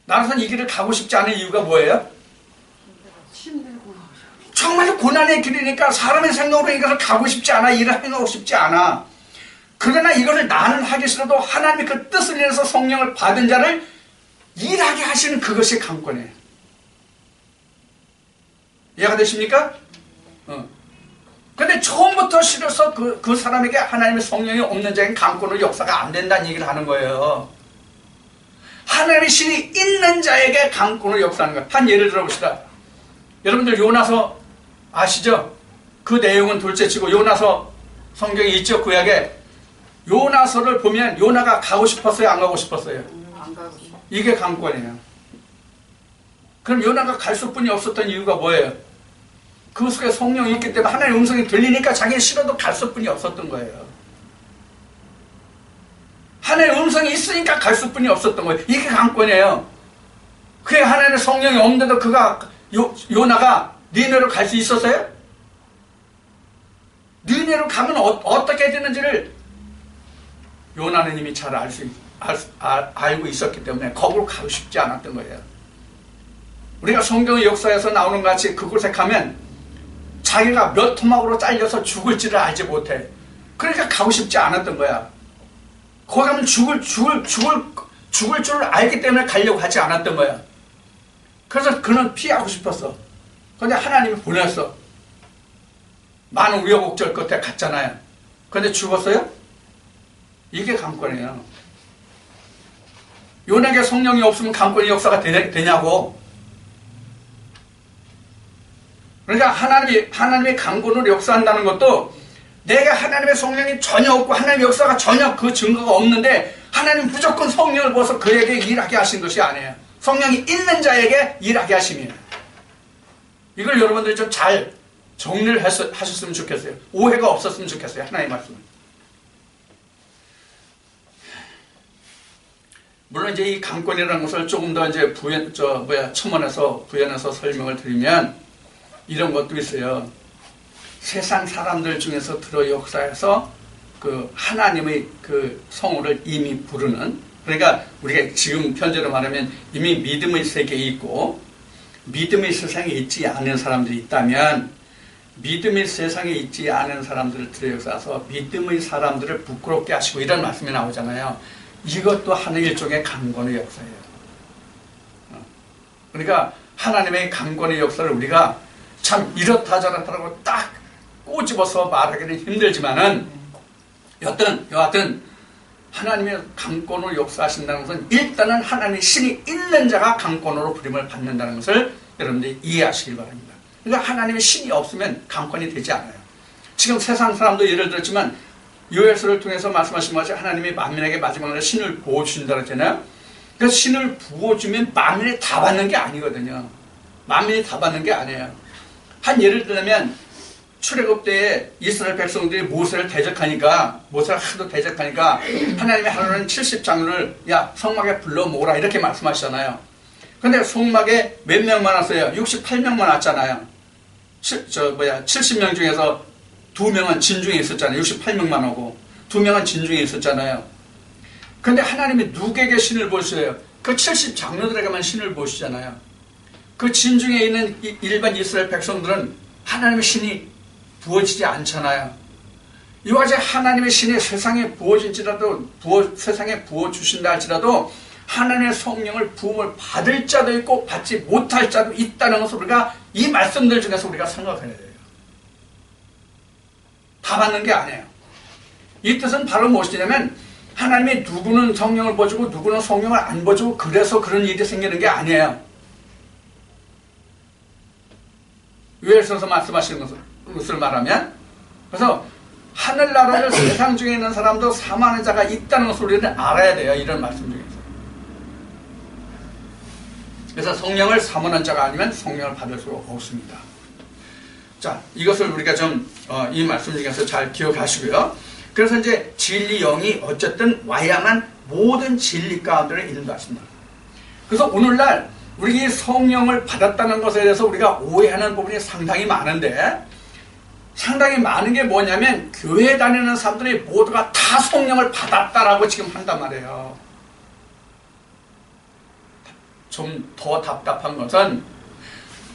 나로서는 이 길을 가고 싶지 않은 이유가 뭐예요? 정말 고난의 길이니까 사람의 생각으로 이것을 가고 싶지 않아. 일을 하고 싶지 않아. 그러나 이것을 나는 하기 싫어도 하나님이 그 뜻을 인해서 성령을 받은 자를 일하게 하시는 그것이 강권이에요. 이해가 되십니까? 근데 처음부터 싫어서 그 사람에게 하나님의 성령이 없는 자에게 강권으로 역사가 안 된다는 얘기를 하는 거예요. 하나님의 신이 있는 자에게 강권으로 역사하는 거예요. 한 예를 들어봅시다. 여러분들 요나서 아시죠? 그 내용은 둘째치고 요나서 성경에 있죠? 구약에. 요나서를 보면 요나가 가고 싶었어요? 안 가고 싶었어요? 안 가고 싶어. 이게 강권이에요. 그럼 요나가 갈 수뿐이 없었던 이유가 뭐예요? 그 속에 성령이 있기 때문에 하나님의 음성이 들리니까 자기는 싫어도 갈 수뿐이 없었던 거예요. 하나님의 음성이 있으니까 갈 수뿐이 없었던 거예요. 이게 강권이에요. 그게 하나님의 성령이 없는데도 요나가 니네로 갈 수 있었어요? 니네로 가면 어떻게 되는지를 요나는 이미 잘 알고 있었기 때문에 거기로 가고 싶지 않았던 거예요. 우리가 성경의 역사에서 나오는 것 같이 그곳에 가면 자기가 몇 토막으로 잘려서 죽을지를 알지 못해. 그러니까 가고 싶지 않았던 거야. 거기 가면 죽을 줄 알기 때문에 가려고 하지 않았던 거야. 그래서 그는 피하고 싶었어. 그런데 하나님이 보냈어. 많은 우여곡절 끝에 갔잖아요. 그런데 죽었어요? 이게 강권이에요. 요나에게 성령이 없으면 강권의 역사가 되냐고. 그러니까 하나님이 강권으로 역사한다는 것도 내가 하나님의 성령이 전혀 없고 하나님의 역사가 전혀 그 증거가 없는데 하나님 무조건 성령을 부어서 그에게 일하게 하신 것이 아니에요. 성령이 있는 자에게 일하게 하심이에요. 이걸 여러분들이 좀 잘 정리를 하셨으면 좋겠어요. 오해가 없었으면 좋겠어요. 하나님의 말씀을. 물론 이제 이 강권이라는 것을 조금 더 이제 첨언해서 부연해서 설명을 드리면 이런 것도 있어요. 세상 사람들 중에서 들어 역사에서 그 하나님의 그 성호를 이미 부르는, 그러니까 우리가 지금 현재로 말하면 이미 믿음의 세계에 있고 믿음의 세상에 있지 않은 사람들이 있다면 믿음의 세상에 있지 않은 사람들을 들어 역사해서 믿음의 사람들을 부끄럽게 하시고 이런 말씀이 나오잖아요. 이것도 하나의 일종의 강권의 역사예요. 그러니까 하나님의 강권의 역사를 우리가 참 이렇다저렇다라고 딱 꼬집어서 말하기는 힘들지만은 여하튼 하나님의 강권으로 역사하신다는 것은 일단은 하나님의 신이 있는 자가 강권으로 부림을 받는다는 것을 여러분들이 이해하시길 바랍니다. 그러니까 하나님의 신이 없으면 강권이 되지 않아요. 지금 세상 사람도 예를 들었지만 요엘서를 통해서 말씀하신 것이 하나님이 만민에게 마지막으로 신을 부어주신다고 했잖아요. 그래서 신을 부어주면 만민이 다 받는 게 아니거든요. 만민이 다 받는 게 아니에요. 한 예를 들면 출애굽 때에 이스라엘 백성들이 모세를 하도 대적하니까 하나님이 하루는 70장로를 야 성막에 불러 모으라 이렇게 말씀하시잖아요. 근데 성막에 몇 명만 왔어요? 68명만 왔잖아요. 70명 중에서 2명은 진중에 있었잖아요. 68명만 오고 2명은 진중에 있었잖아요. 근데 하나님이 누구에게 신을 보시어요? 그 70장로들에게만 신을 보시잖아요. 그 진중에 있는 일반 이스라엘 백성들은 하나님의 신이 부어지지 않잖아요. 이와 같이 하나님의 신이 세상에 부어진지라도 세상에 부어주신다 할지라도 하나님의 성령을 부음을 받을 자도 있고 받지 못할 자도 있다는 것을 우리가 이 말씀들 중에서 우리가 생각해야 돼요. 다 받는 게 아니에요. 이 뜻은 바로 무엇이냐면 하나님이 누구는 성령을 부어주고 누구는 성령을 안 부어주고 그래서 그런 일이 생기는 게 아니에요. 요엘서에서 말씀하시는 것을 말하면, 그래서 하늘나라를 세상 중에 있는 사람도 사망하는 자가 있다는 것을 우리는 알아야 돼요. 이런 말씀 중에서. 그래서 성령을 사모하는 자가 아니면 성령을 받을 수가 없습니다. 자, 이것을 우리가 좀 이 말씀 중에서 잘 기억하시고요. 그래서 이제 진리 영이 어쨌든 와야만 모든 진리 가운데를 인도하신다. 그래서 오늘날 우리 성령을 받았다는 것에 대해서 우리가 오해하는 부분이 상당히 많은데, 상당히 많은 게 뭐냐면 교회 다니는 사람들이 모두가 다 성령을 받았다라고 지금 한단 말이에요. 좀 더 답답한 것은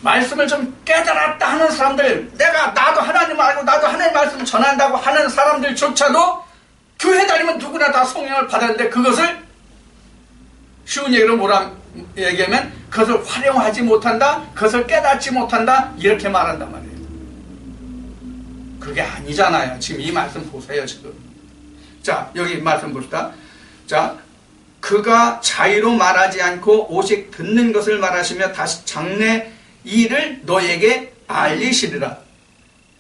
말씀을 좀 깨달았다 하는 사람들, 나도 하나님 알고 나도 하나님 말씀 전한다고 하는 사람들조차도 교회 다니면 누구나 다 성령을 받았는데 그것을 쉬운 얘기로 얘기하면 그것을 활용하지 못한다, 그것을 깨닫지 못한다 이렇게 말한단 말이에요. 그게 아니잖아요. 지금 이 말씀 보세요. 지금 자, 여기 말씀 봅시다. 자, 그가 자의로 말하지 않고 오직 듣는 것을 말하시며 다시 장래 일을 너에게 알리시리라.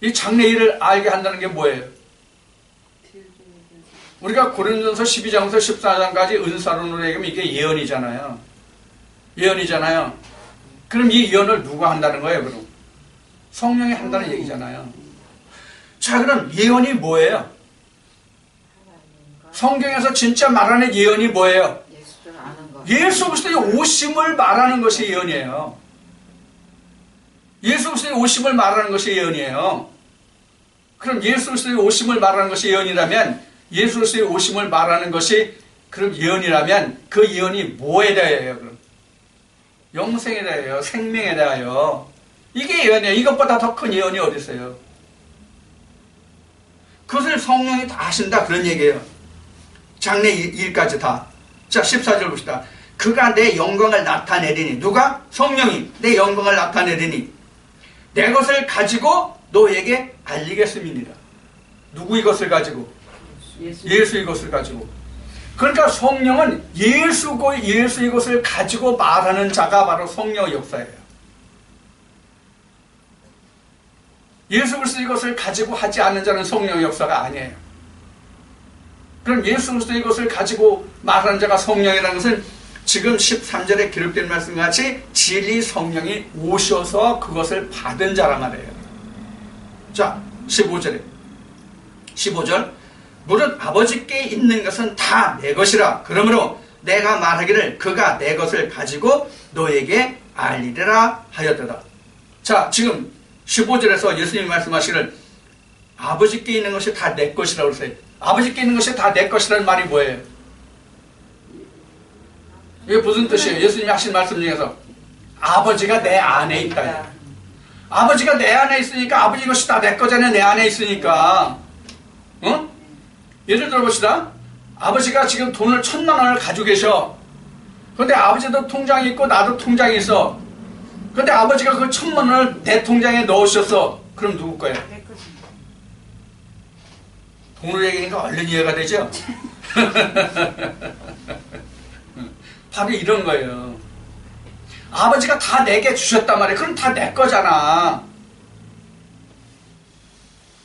이 장래 일을 알게 한다는 게 뭐예요? 우리가 고린도전서 12장부터 14장까지 은사론으로 얘기하면 이게 예언이잖아요. 예언이잖아요. 그럼 이 예언을 누가 한다는 거예요? 그럼 성령이 한다는 얘기잖아요. 자, 그럼 예언이 뭐예요? 성경에서 진짜 말하는 예언이 뭐예요? 예수를 아는 것. 예수 그리스도의 오심을 말하는 것이 예언이에요. 예수 그리스도의 오심을 말하는 것이 예언이에요. 그럼 예수 그리스도의 오심을 말하는 것이 예언이라면, 예수 그리스도의 오심을 말하는 것이 그럼 예언이라면 그 예언이 뭐에 대하여요? 그럼 영생에 대하여, 생명에 대하여. 이게 예언이에요. 이것보다 더 큰 예언이 어디 있어요? 그것을 성령이 다 하신다 그런 얘기예요. 장래 일까지 다. 자, 14절 봅시다. 그가 내 영광을 나타내리니, 누가? 성령이 내 영광을 나타내리니 내 것을 가지고 너에게 알리겠음이니라. 누구 이것을 가지고? 예수 이것을 가지고. 그러니까 성령은 예수 이것을 가지고 말하는 자가 바로 성령의 역사예요. 예수 그리스도 이것을 가지고 하지 않는 자는 성령의 역사가 아니에요. 그럼 예수 그리스도 이것을 가지고 말하는 자가 성령이라는 것은 지금 13절에 기록된 말씀과 같이 진리 성령이 오셔서 그것을 받은 자란 말이에요. 자, 15절 무릇 아버지께 있는 것은 다 내 것이라. 그러므로 내가 말하기를 그가 내 것을 가지고 너에게 알리리라 하였도다. 자, 지금 15절에서 예수님이 말씀하시기를 아버지께 있는 것이 다 내 것이라고 그러세요. 아버지께 있는 것이 다 내 것이라는 말이 뭐예요? 이게 무슨 뜻이에요? 예수님이 하신 말씀 중에서 아버지가 내 안에 있다. 아버지가 내 안에 있으니까 아버지 것이 다 내 거잖아요. 내 안에 있으니까. 어? 예를 들어 봅시다. 아버지가 지금 돈을 1,000만 원을 가지고 계셔. 그런데 아버지도 통장이 있고 나도 통장이 있어. 그런데 아버지가 그 1,000만 원을 내 통장에 넣으셨어. 그럼 누구 거예요? 돈을 얘기하니까 얼른 이해가 되죠? 바로 이런 거예요. 아버지가 다 내게 주셨단 말이에요. 그럼 다 내 거잖아.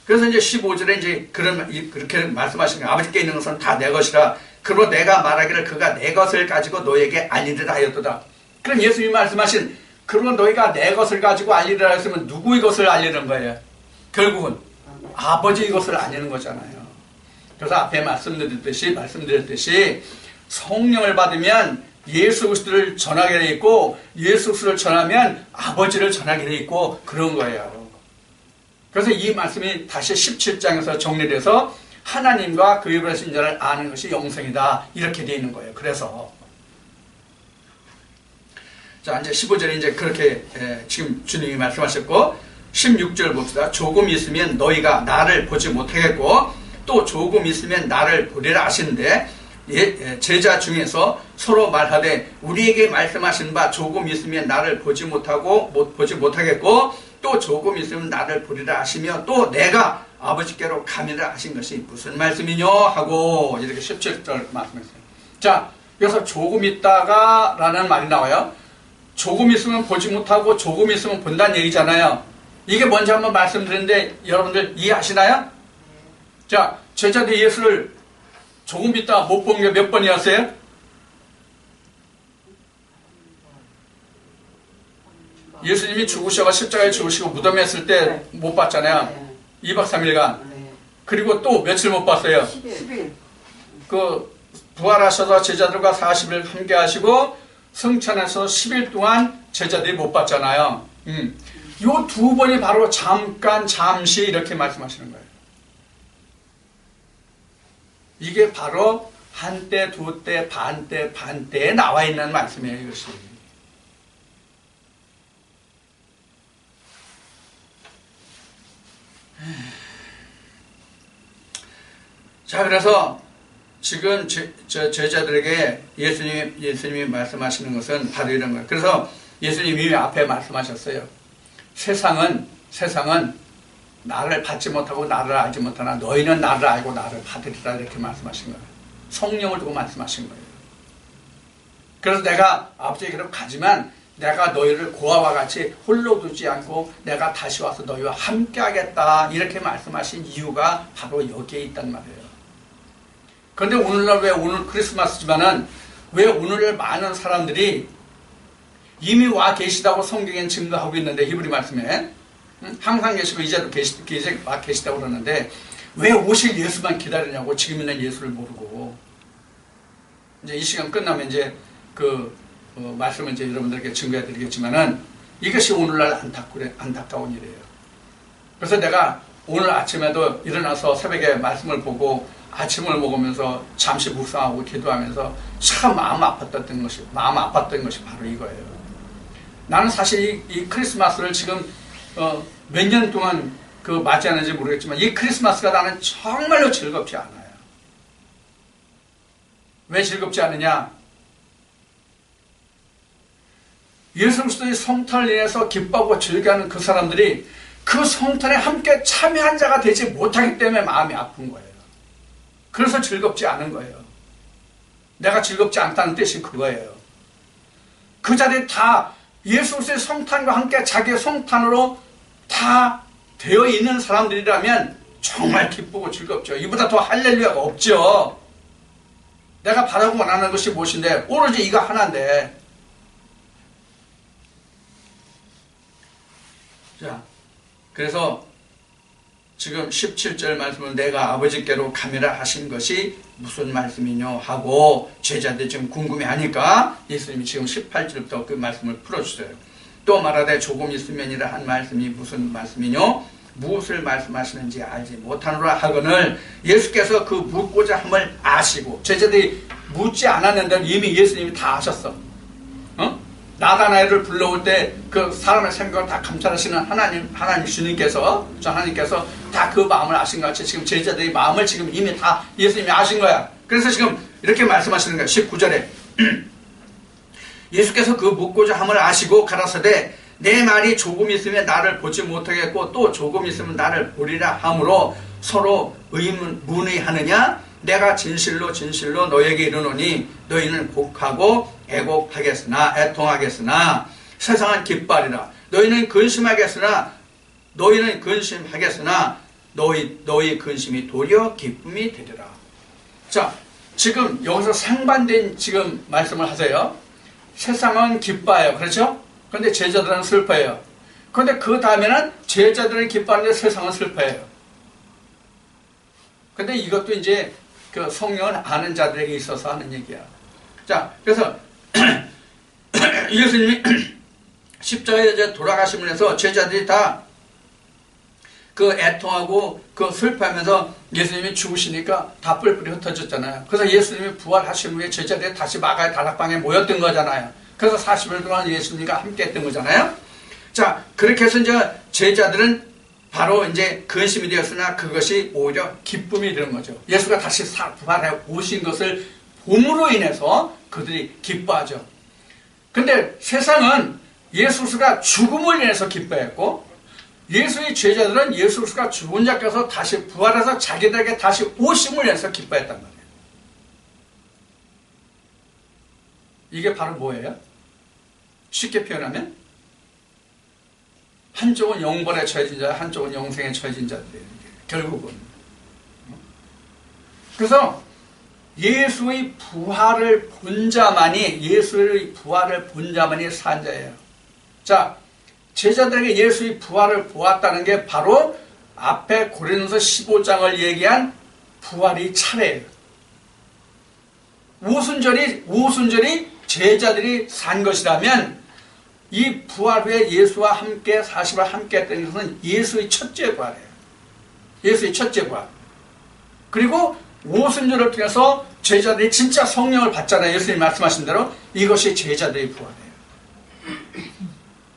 그래서 이제 15절에 이제 그렇게 말씀하신 거예요. 아버지께 있는 것은 다 내 것이라. 그러므로 내가 말하기를 그가 내 것을 가지고 너에게 알리리라 하였도다. 그럼 예수님이 말씀하신 그러고 너희가 내 것을 가지고 알리리라 했으면 누구의 것을 알리는 거예요? 결국은 아버지의 것을 알리는 거잖아요. 그래서 앞에 말씀드렸듯이 성령을 받으면 예수 그리스도를 전하게 돼 있고 예수 그리스도를 전하면 아버지를 전하게 돼 있고 그런 거예요. 그래서 이 말씀이 다시 17장에서 정리돼서 하나님과 그의 보내신 자를 아는 것이 영생이다 이렇게 되어 있는 거예요. 그래서 자 이제 15절에 이제 그렇게 지금 주님이 말씀하셨고 16절 봅시다. 조금 있으면 너희가 나를 보지 못하겠고 또 조금 있으면 나를 보리라 하시는데 제자 중에서 서로 말하되 우리에게 말씀하신 바 조금 있으면 나를 보지 못하겠고 또 조금 있으면 나를 보리라 하시며 또 내가 아버지께로 가미라 하신 것이 무슨 말씀이뇨 하고 이렇게 17절 말씀했어요. 자 여기서 조금 있다가 라는 말이 나와요. 조금 있으면 보지 못하고 조금 있으면 본다는 얘기잖아요. 이게 뭔지 한번 말씀드렸는데 여러분들 이해하시나요? 자 제자들이 예수를 조금 있다 못 본 게 몇 번이었어요? 예수님이 죽으셔가 십자가에 죽으시고 무덤에 했을 때 못 봤잖아요. 2박 3일간. 그리고 또 며칠 못 봤어요? 10일. 그 부활하셔서 제자들과 40일 함께 하시고 성찬에서 10일 동안 제자들이 못 봤잖아요. 요 두 번이 바로 잠깐 잠시 이렇게 말씀하시는 거예요. 이게 바로 한때, 두때, 반때, 반때에 나와 있는 말씀이에요. 이것이. 자, 그래서 지금 제자들에게 예수님이 말씀하시는 것은 바로 이런 거예요. 그래서 예수님이 앞에 말씀하셨어요. 세상은 나를 받지 못하고 나를 알지 못하나 너희는 나를 알고 나를 받으리라 이렇게 말씀하신 거예요. 성령을 두고 말씀하신 거예요. 그래서 내가 아버지에게로 가지만 내가 너희를 고아와 같이 홀로 두지 않고 내가 다시 와서 너희와 함께 하겠다 이렇게 말씀하신 이유가 바로 여기에 있단 말이에요. 그런데 오늘날 왜 오늘 크리스마스지만은 왜 오늘 많은 사람들이 이미 와 계시다고 성경엔 증거하고 있는데 히브리 말씀에 항상 계시고 이제도 와 계시다고 그러는데 왜 오실 예수만 기다리냐고, 지금 있는 예수를 모르고. 이제 이 시간 끝나면 이제 말씀을 이제 여러분들에게 증거해 드리겠지만은 이것이 오늘날 안타까운 일이에요. 그래서 내가 오늘 아침에도 일어나서 새벽에 말씀을 보고 아침을 먹으면서 잠시 묵상하고 기도하면서 참 마음 아팠던 것이 바로 이거예요. 나는 사실 이 크리스마스를 지금 몇 년 동안 맞이하는지 모르겠지만 이 크리스마스가 나는 정말로 즐겁지 않아요. 왜 즐겁지 않느냐? 예수 그리스도의 성탄을 인해서 기뻐하고 즐겨하는 그 사람들이 그 성탄에 함께 참여한 자가 되지 못하기 때문에 마음이 아픈 거예요. 그래서 즐겁지 않은 거예요. 내가 즐겁지 않다는 뜻이 그거예요. 그 자리에 다 예수 그리스도의 성탄과 함께 자기의 성탄으로 다 되어 있는 사람들이라면 정말 기쁘고 즐겁죠. 이보다 더 할렐루야가 없죠. 내가 바라고 원하는 것이 무엇인데 오로지 이거 하나인데. 자, 그래서 지금 17절 말씀은 내가 아버지께로 가미라 하신 것이 무슨 말씀이뇨 하고 제자들이 지금 궁금해하니까 예수님이 지금 18절부터 그 말씀을 풀어주세요. 또 말하되 조금 있으면이라 한 말씀이 무슨 말씀이뇨? 무엇을 말씀하시는지 알지 못하노라 하거늘 예수께서 그 묻고자 함을 아시고, 제자들이 묻지 않았는데 이미 예수님이 다 아셨어. 나다나엘을 불러올 때 그 사람의 생각을 다 감찰하시는 하나님 주님께서, 하나님께서 다 그 마음을 아신 것 같이 지금 제자들의 마음을 지금 이미 다 예수님이 아신 거야. 그래서 지금 이렇게 말씀하시는 거야. 19절에 예수께서 그 묻고자 함을 아시고 가라사대 내 말이 조금 있으면 나를 보지 못하겠고 또 조금 있으면 나를 보리라 하므로 서로 문의하느냐? 내가 진실로 진실로 너에게 이르노니 너희는 곡하고 애통하겠으나 세상은 기뻐하리라. 너희는 근심하겠으나 너희 근심이 도리어 기쁨이 되리라. 자, 지금 여기서 상반된 지금 말씀을 하세요. 세상은 기뻐해요. 그렇죠? 그런데 제자들은 슬퍼해요. 그런데 그 다음에는 제자들은 기뻐하는데 세상은 슬퍼해요. 근데 이것도 이제 그 성령을 아는 자들에게 있어서 하는 얘기야. 자, 그래서 예수님이 십자가에 이제 돌아가심을 해서 제자들이 다 그 애통하고 그 슬퍼하면서 예수님이 죽으시니까 다 뿔뿔이 흩어졌잖아요. 그래서 예수님이 부활하신 후에 제자들이 다시 마가의 다락방에 모였던 거잖아요. 그래서 40일 동안 예수님과 함께 했던 거잖아요. 자, 그렇게 해서 이제 제자들은 바로 이제 근심이 되었으나 그것이 오히려 기쁨이 되는 거죠. 예수가 다시 부활해 오신 것을 봄으로 인해서 그들이 기뻐하죠. 근데 세상은 예수 그리스도가 죽음을 인해서 기뻐했고, 예수의 제자들은 예수 그리스도가 죽은 자께서 다시 부활해서 자기들에게 다시 오심을 인해서 기뻐했단 말이에요. 이게 바로 뭐예요? 쉽게 표현하면 한쪽은 영벌에 처해진 자, 한쪽은 영생에 처해진 자들이에요. 결국은. 그래서 예수의 부활을 본 자만이 산 자예요. 자, 제자들에게 예수의 부활을 보았다는 게 바로 앞에 고린도서 15장을 얘기한 부활의 차례예요. 오순절이 제자들이 산 것이라면 이 부활 후에 예수와 함께 40일 함께 했던 것은 예수의 첫째 부활이에요. 예수의 첫째 부활. 그리고 오순절을 통해서 제자들이 진짜 성령을 받잖아요. 예수님이 말씀하신 대로 이것이 제자들의 부활이에요.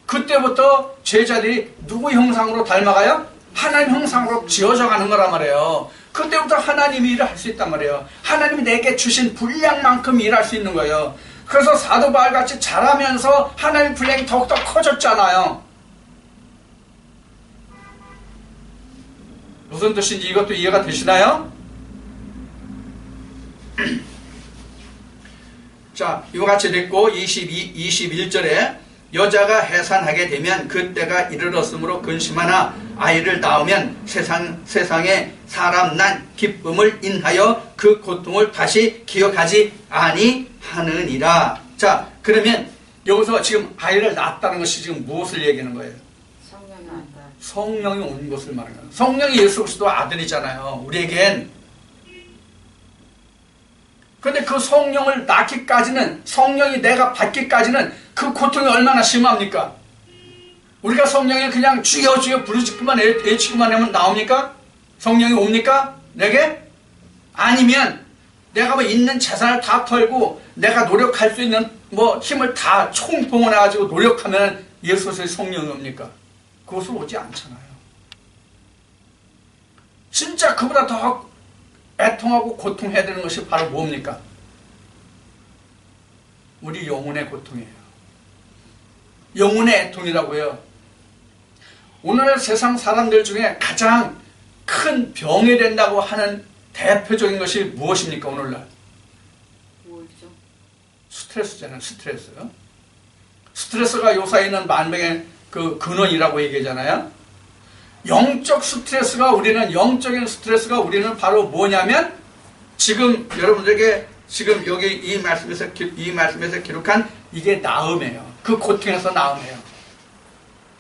그때부터 제자들이 누구 형상으로 닮아가요? 하나님 형상으로 지어져 가는 거란 말이에요. 그때부터 하나님이 일을 할 수 있단 말이에요. 하나님이 내게 주신 분량만큼 일할 수 있는 거예요. 그래서 사도 바울같이 자라면서 하나님 분량이 더욱더 커졌잖아요. 무슨 뜻인지 이것도 이해가 되시나요? 자, 이와 같이 됐고 21절에 여자가 해산하게 되면 그때가 이르렀으므로 근심하나 아이를 낳으면 세상에 사람 난 기쁨을 인하여 그 고통을 다시 기억하지 아니하느니라. 자, 그러면 여기서 지금 아이를 낳았다는 것이 지금 무엇을 얘기하는 거예요? 성령이 온 것을 말하는 거예요. 성령이 예수 그리스도 아들이잖아요. 우리에겐. 근데 그 성령을 낳기까지는, 성령이 내가 받기까지는 그 고통이 얼마나 심합니까? 우리가 성령이 그냥 주여 주여 부르짖기만 외치기만 하면 나옵니까? 성령이 옵니까? 내게? 아니면 내가 뭐 있는 재산을 다 털고 내가 노력할 수 있는 뭐 힘을 다 총동원해가지고 노력하면 예수 그리스도의 성령이 옵니까? 그것은 오지 않잖아요. 진짜 그보다 더 애통하고 고통해야 되는 것이 바로 뭡니까? 우리 영혼의 고통이에요. 영혼의 애통이라고요. 오늘날 세상 사람들 중에 가장 큰 병이 된다고 하는 대표적인 것이 무엇입니까? 오늘날 뭐죠? 스트레스잖아요. 스트레스가 요사이 있는 만병의 그 근원이라고 얘기하잖아요. 영적인 스트레스가 우리는 바로 뭐냐면, 지금 여러분들에게 지금 여기 이 말씀에서 기록한 이게 나음이에요. 그 고통에서 나음이에요.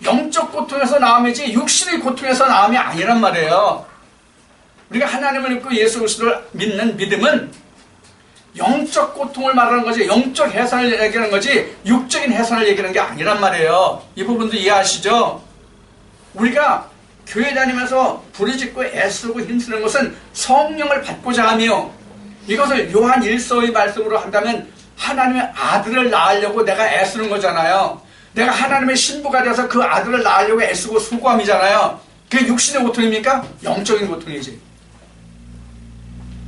영적 고통에서 나음이지 육신의 고통에서 나음이 아니란 말이에요. 우리가 하나님을 믿고 예수 그리스도를 믿는 믿음은 영적 고통을 말하는 거지, 영적 해산을 얘기하는 거지, 육적인 해산을 얘기하는 게 아니란 말이에요. 이 부분도 이해하시죠? 우리가 교회 다니면서 부르짖고 애쓰고 힘쓰는 것은 성령을 받고자 하며, 이것을 요한 1서의 말씀으로 한다면 하나님의 아들을 낳으려고 내가 애쓰는 거잖아요. 내가 하나님의 신부가 되어서 그 아들을 낳으려고 애쓰고 수고함이잖아요. 그게 육신의 고통입니까? 영적인 고통이지.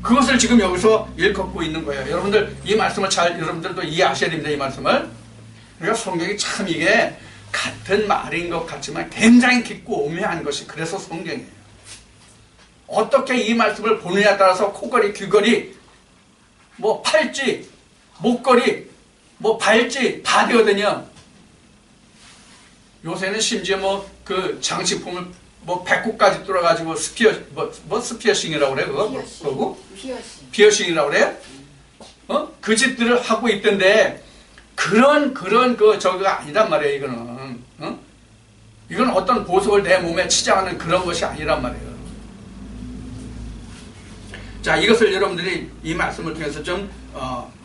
그것을 지금 여기서 일컫고 있는 거예요. 여러분들 이 말씀을 여러분들도 이해하셔야 됩니다. 이 말씀을. 그러니까 성경이 참 이게 같은 말인 것 같지만 굉장히 깊고 오묘한 것이 그래서 성경이에요. 어떻게 이 말씀을 보느냐에 따라서 코걸이, 귀걸이, 뭐 팔찌, 목걸이, 뭐 발찌 다 되거든요. 요새는 심지어 뭐 그 장식품을 뭐 배꼽까지 뚫어가지고 스피어싱이라고 그래, 그거? 피어싱이라고 그래요? 그 짓들을 하고 있던데, 그런 저거가 아니란 말이에요, 이거는. 이건 어떤 보석을 내 몸에 치장하는 그런 것이 아니란 말이에요. 자, 이것을 여러분들이 이 말씀을 통해서 좀,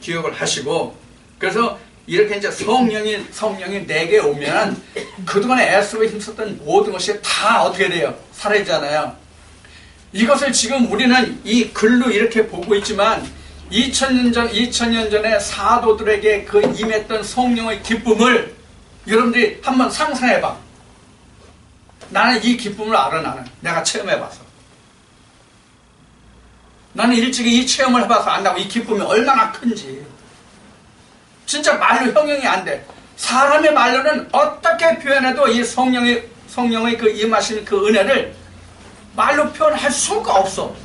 기억을 하시고, 그래서 이렇게 이제 성령이 내게 오면 그동안에 애쓰고 힘썼던 모든 것이 다 어떻게 돼요? 사라지잖아요. 이것을 지금 우리는 이 글로 이렇게 보고 있지만 2000년 전에 사도들에게 그 임했던 성령의 기쁨을 여러분들이 한번 상상해봐. 나는 이 기쁨을 알아. 내가 체험해봐서. 나는 일찍이 이 체험을 해봐서 안다고 이 기쁨이 얼마나 큰지. 진짜 말로 형용이 안 돼. 사람의 말로는 어떻게 표현해도 이 성령의 그 임하신 그 은혜를 말로 표현할 수가 없어.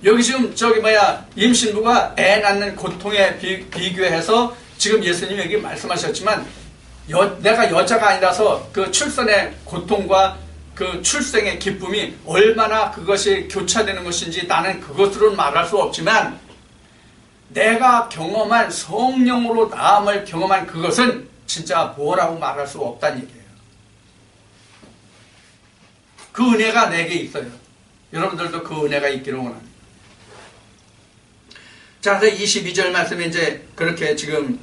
여기 지금 임신부가 애 낳는 고통에 비교해서 지금 예수님이 여기 말씀하셨지만, 내가 여자가 아니라서 그 출산의 고통과 그 출생의 기쁨이 얼마나 그것이 교차되는 것인지 나는 그것으로는 말할 수 없지만, 내가 경험한 성령으로 나음을 경험한 그것은 진짜 뭐라고 말할 수 없다는 얘기예요. 그 은혜가 내게 있어요. 여러분들도 그 은혜가 있기를 원합니다. 자, 22절 말씀에 이제 그렇게 지금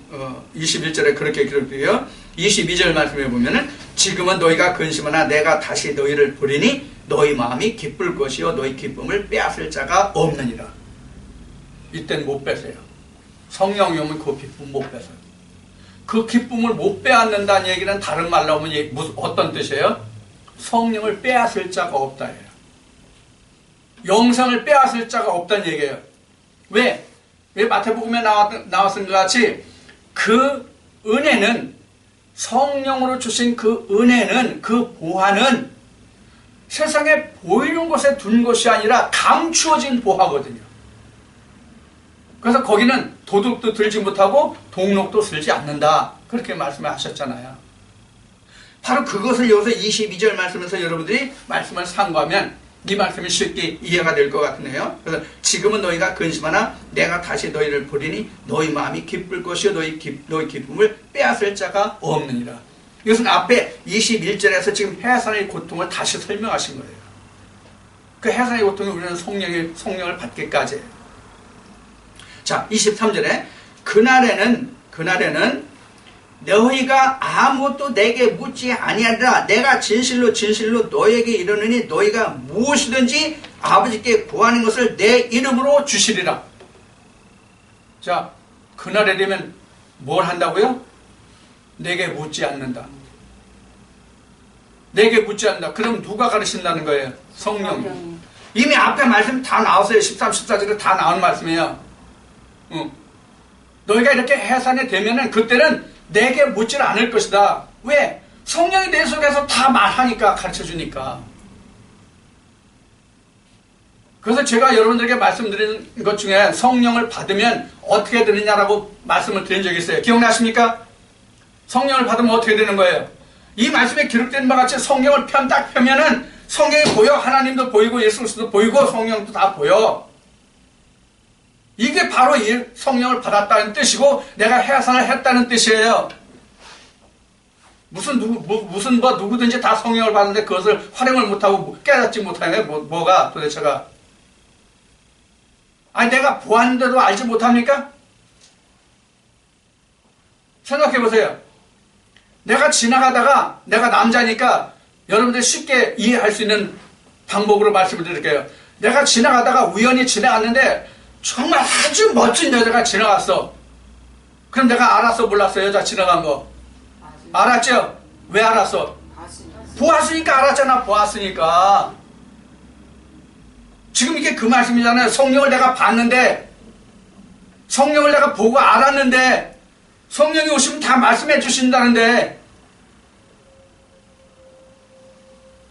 21절에 그렇게 기록되어요. 22절 말씀에 보면은, 지금은 너희가 근심하나 내가 다시 너희를 부리니 너희 마음이 기쁠 것이요 너희 기쁨을 빼앗을 자가 없느니라. 이때는 못 뺏어요. 성령이 오면 그 기쁨 못 뺏어요. 그 기쁨을 못 빼앗는다는 얘기는 다른 말로 하면 어떤 뜻이에요? 성령을 빼앗을 자가 없다예요. 영생을 빼앗을 자가 없다는 얘기예요. 왜 마태복음에 나왔은 것 같이 그 은혜는, 성령으로 주신 그 은혜는, 그 보화는 세상에 보이는 곳에 둔 것이 아니라 감추어진 보화거든요. 그래서 거기는 도둑도 들지 못하고 동록도 쓸지 않는다. 그렇게 말씀하셨잖아요. 바로 그것을 여기서 22절 말씀에서 여러분들이 말씀을 상고하면 이 말씀이 쉽게 이해가 될 것 같네요. 그래서 지금은 너희가 근심하나 내가 다시 너희를 부리니 너희 마음이 기쁠 것이요 너희 기쁨을 빼앗을 자가 없느니라. 이것은 앞에 21절에서 지금 해산의 고통을 다시 설명하신 거예요. 그 해산의 고통이 우리는 성령을 받기까지. 자, 23절에 그날에는 너희가 아무것도 내게 묻지 아니하리라. 내가 진실로 너희에게 이르노니 너희가 무엇이든지 아버지께 구하는 것을 내 이름으로 주시리라. 자, 그날에 되면 뭘 한다고요? 내게 묻지 않는다. 내게 묻지 않는다. 그럼 누가 가르친다는 거예요? 성령. 이미 앞에 말씀 다 나왔어요. 13, 14절에 다 나온 말씀이에요. 너희가 이렇게 해산이 되면은 그때는 내게 묻질 않을 것이다. 왜? 성령이 내 속에서 다 말하니까, 가르쳐주니까. 그래서 제가 여러분들에게 말씀드린 것 중에 성령을 받으면 어떻게 되느냐라고 말씀을 드린 적이 있어요. 기억나십니까? 성령을 받으면 어떻게 되는 거예요? 이 말씀에 기록된 바와 같이 성령을 딱 펴면은 성경이 보여. 하나님도 보이고 예수 그리스도도 보이고 성령도 다 보여. 이게 바로 이 성령을 받았다는 뜻이고 내가 해산을 했다는 뜻이에요. 누구든지 다 성령을 받는데 그것을 활용을 못하고 깨닫지 못하는 뭐가 도대체가. 아니 내가 보았는데도 알지 못합니까? 생각해 보세요. 내가 지나가다가 내가 남자니까 여러분들 쉽게 이해할 수 있는 방법으로 말씀을 드릴게요. 내가 지나가다가 우연히 지나갔는데 정말 아주 멋진 여자가 지나갔어. 그럼 내가 알았어 몰랐어? 여자 지나간 거 알았죠? 왜 알았어? 보았으니까 알았잖아. 보았으니까. 지금 이게 그 말씀이잖아요. 성령을 내가 봤는데, 성령을 내가 보고 알았는데, 성령이 오시면 다 말씀해 주신다는데,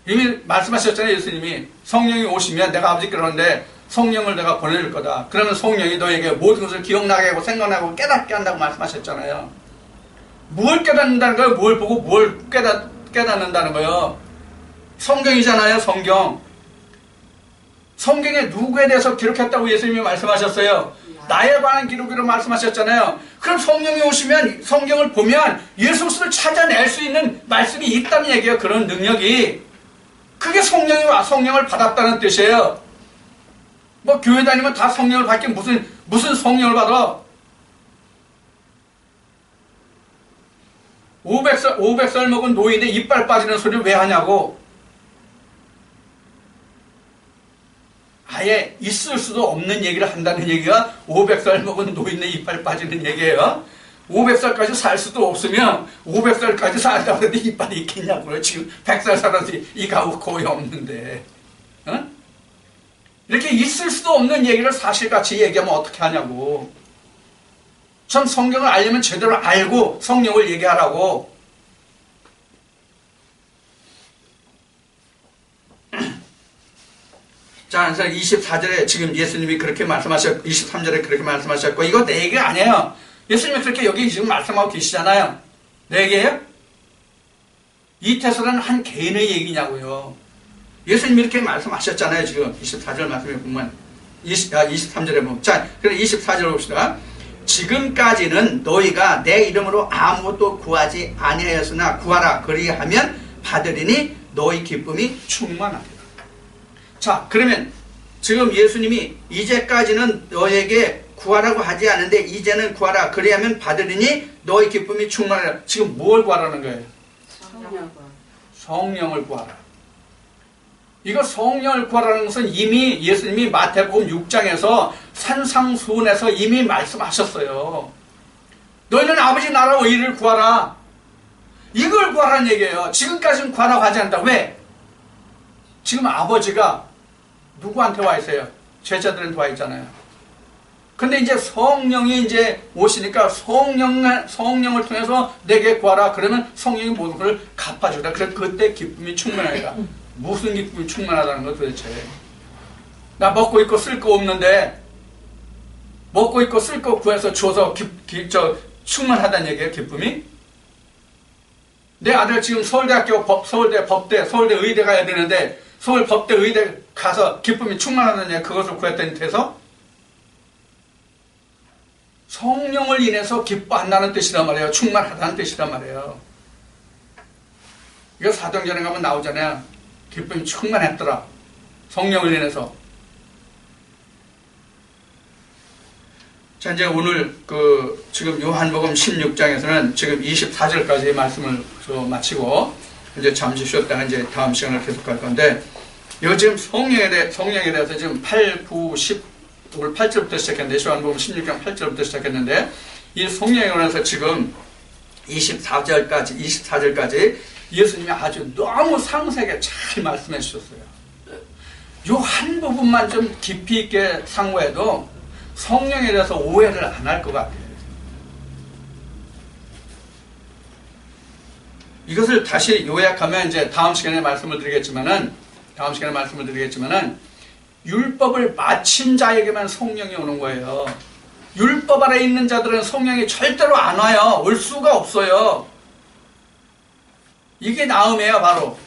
이미 말씀하셨잖아요. 예수님이 성령이 오시면 내가 아버지께 그러는데 성령을 내가 보내줄 거다. 그러면 성령이 너에게 모든 것을 기억나게 하고 생각나고 깨닫게 한다고 말씀하셨잖아요. 뭘 깨닫는다는 거예요? 뭘 보고 뭘 깨닫는다는 거예요? 성경이잖아요. 성경. 성경에 누구에 대해서 기록했다고 예수님이 말씀하셨어요. 나에 관한 기록으로 말씀하셨잖아요. 그럼 성령이 오시면 성경을 보면 예수 그리스도를 찾아낼 수 있는 말씀이 있다는 얘기예요. 그런 능력이. 그게 성령을 받았다는 뜻이에요. 뭐 교회 다니면 다 성령을 받긴 무슨 성령을 받아? 500살 먹은 노인의 이빨 빠지는 소리를 왜 하냐고. 아예 있을 수도 없는 얘기를 한다는 얘기가 500살 먹은 노인의 이빨 빠지는 얘기예요. 500살까지 살 수도 없으면 500살까지 살다 그래도 이빨이 있겠냐고요. 지금 100살 살아서 이가 거의 없는데. 어? 이렇게 있을 수도 없는 얘기를 사실같이 얘기하면 어떻게 하냐고. 전 성경을 알려면 제대로 알고 성령을 얘기하라고. 자, 그래서 24절에 지금 예수님이 그렇게 23절에 그렇게 말씀하셨고, 이거 내 얘기가 아니에요. 예수님이 그렇게 여기 지금 말씀하고 계시잖아요. 내 얘기예요? 이태설은 한 개인의 얘기냐고요. 예수님이 이렇게 말씀하셨잖아요. 지금 24절 말씀에 보면 23절에 보면. 자, 그럼 24절 봅시다. 지금까지는 너희가 내 이름으로 아무것도 구하지 아니하였으나 구하라. 그리하면 받으리니 너희 기쁨이 충만하리라. 자, 그러면 지금 예수님이 이제까지는 너에게 구하라고 하지 않은데 이제는 구하라. 그리하면 받으리니 너희 기쁨이 충만하리라. 지금 뭘 구하라는 거예요? 성령을 구하라. 이거 성령을 구하라는 것은 이미 예수님이 마태복음 6장에서 산상수훈에서 이미 말씀하셨어요. 너희는 아버지 나라와 의를 구하라. 이걸 구하라는 얘기예요. 지금까지는 구하라고 하지 않는다. 왜? 지금 아버지가 누구한테 와 있어요? 제자들한테 와 있잖아요. 근데 이제 성령이 이제 오시니까 성령을 통해서 내게 구하라. 그러면 성령이 모든 걸 갚아주라. 그래서 그때 기쁨이 충만하리라. 무슨 기쁨이 충만하다는 거 도대체. 나 먹고 있고 쓸 거 없는데 먹고 있고 쓸 거 구해서 줘서 충만하다는 얘기예요. 기쁨이. 내 아들 지금 서울대학교 서울대 법대 서울대 의대 가야 되는데 서울 법대 의대 가서 기쁨이 충만하다는 얘기, 그것을 구했더니 돼서 성령을 인해서 기뻐한다는 뜻이란 말이에요. 충만하다는 뜻이란 말이에요. 이거 사도행전에 가면 나오잖아요. 기쁨이 충만했더라. 성령을 인해서. 자, 이제 오늘 지금 요한복음 16장에서는 지금 24절까지 말씀을 마치고 이제 잠시 쉬었다가 이제 다음 시간을 계속할 건데, 이거 지금 성령에 대해서 지금 8, 9, 10, 오늘 8절부터 시작했는데, 요한복음 16장 8절부터 시작했는데, 이 성령에 관해서 지금 24절까지 예수님이 아주 너무 상세하게 잘 말씀해 주셨어요. 요 한 부분만 좀 깊이 있게 상고해도 성령에 대해서 오해를 안 할 것 같아요. 이것을 다시 요약하면 이제 다음 시간에 말씀을 드리겠지만은 율법을 마친 자에게만 성령이 오는 거예요. 율법 아래 있는 자들은 성령이 절대로 안 와요. 올 수가 없어요. 이게 나음이에요, 바로.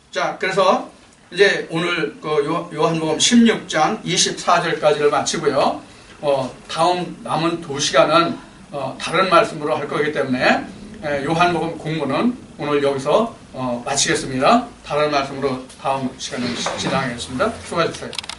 자, 그래서 이제 오늘 요한복음 16장 24절까지를 마치고요. 다음 남은 2시간은 다른 말씀으로 할 거기 때문에 요한복음 공부는 오늘 여기서 마치겠습니다. 다른 말씀으로 다음 시간에 진행하겠습니다. 수고하셨어요.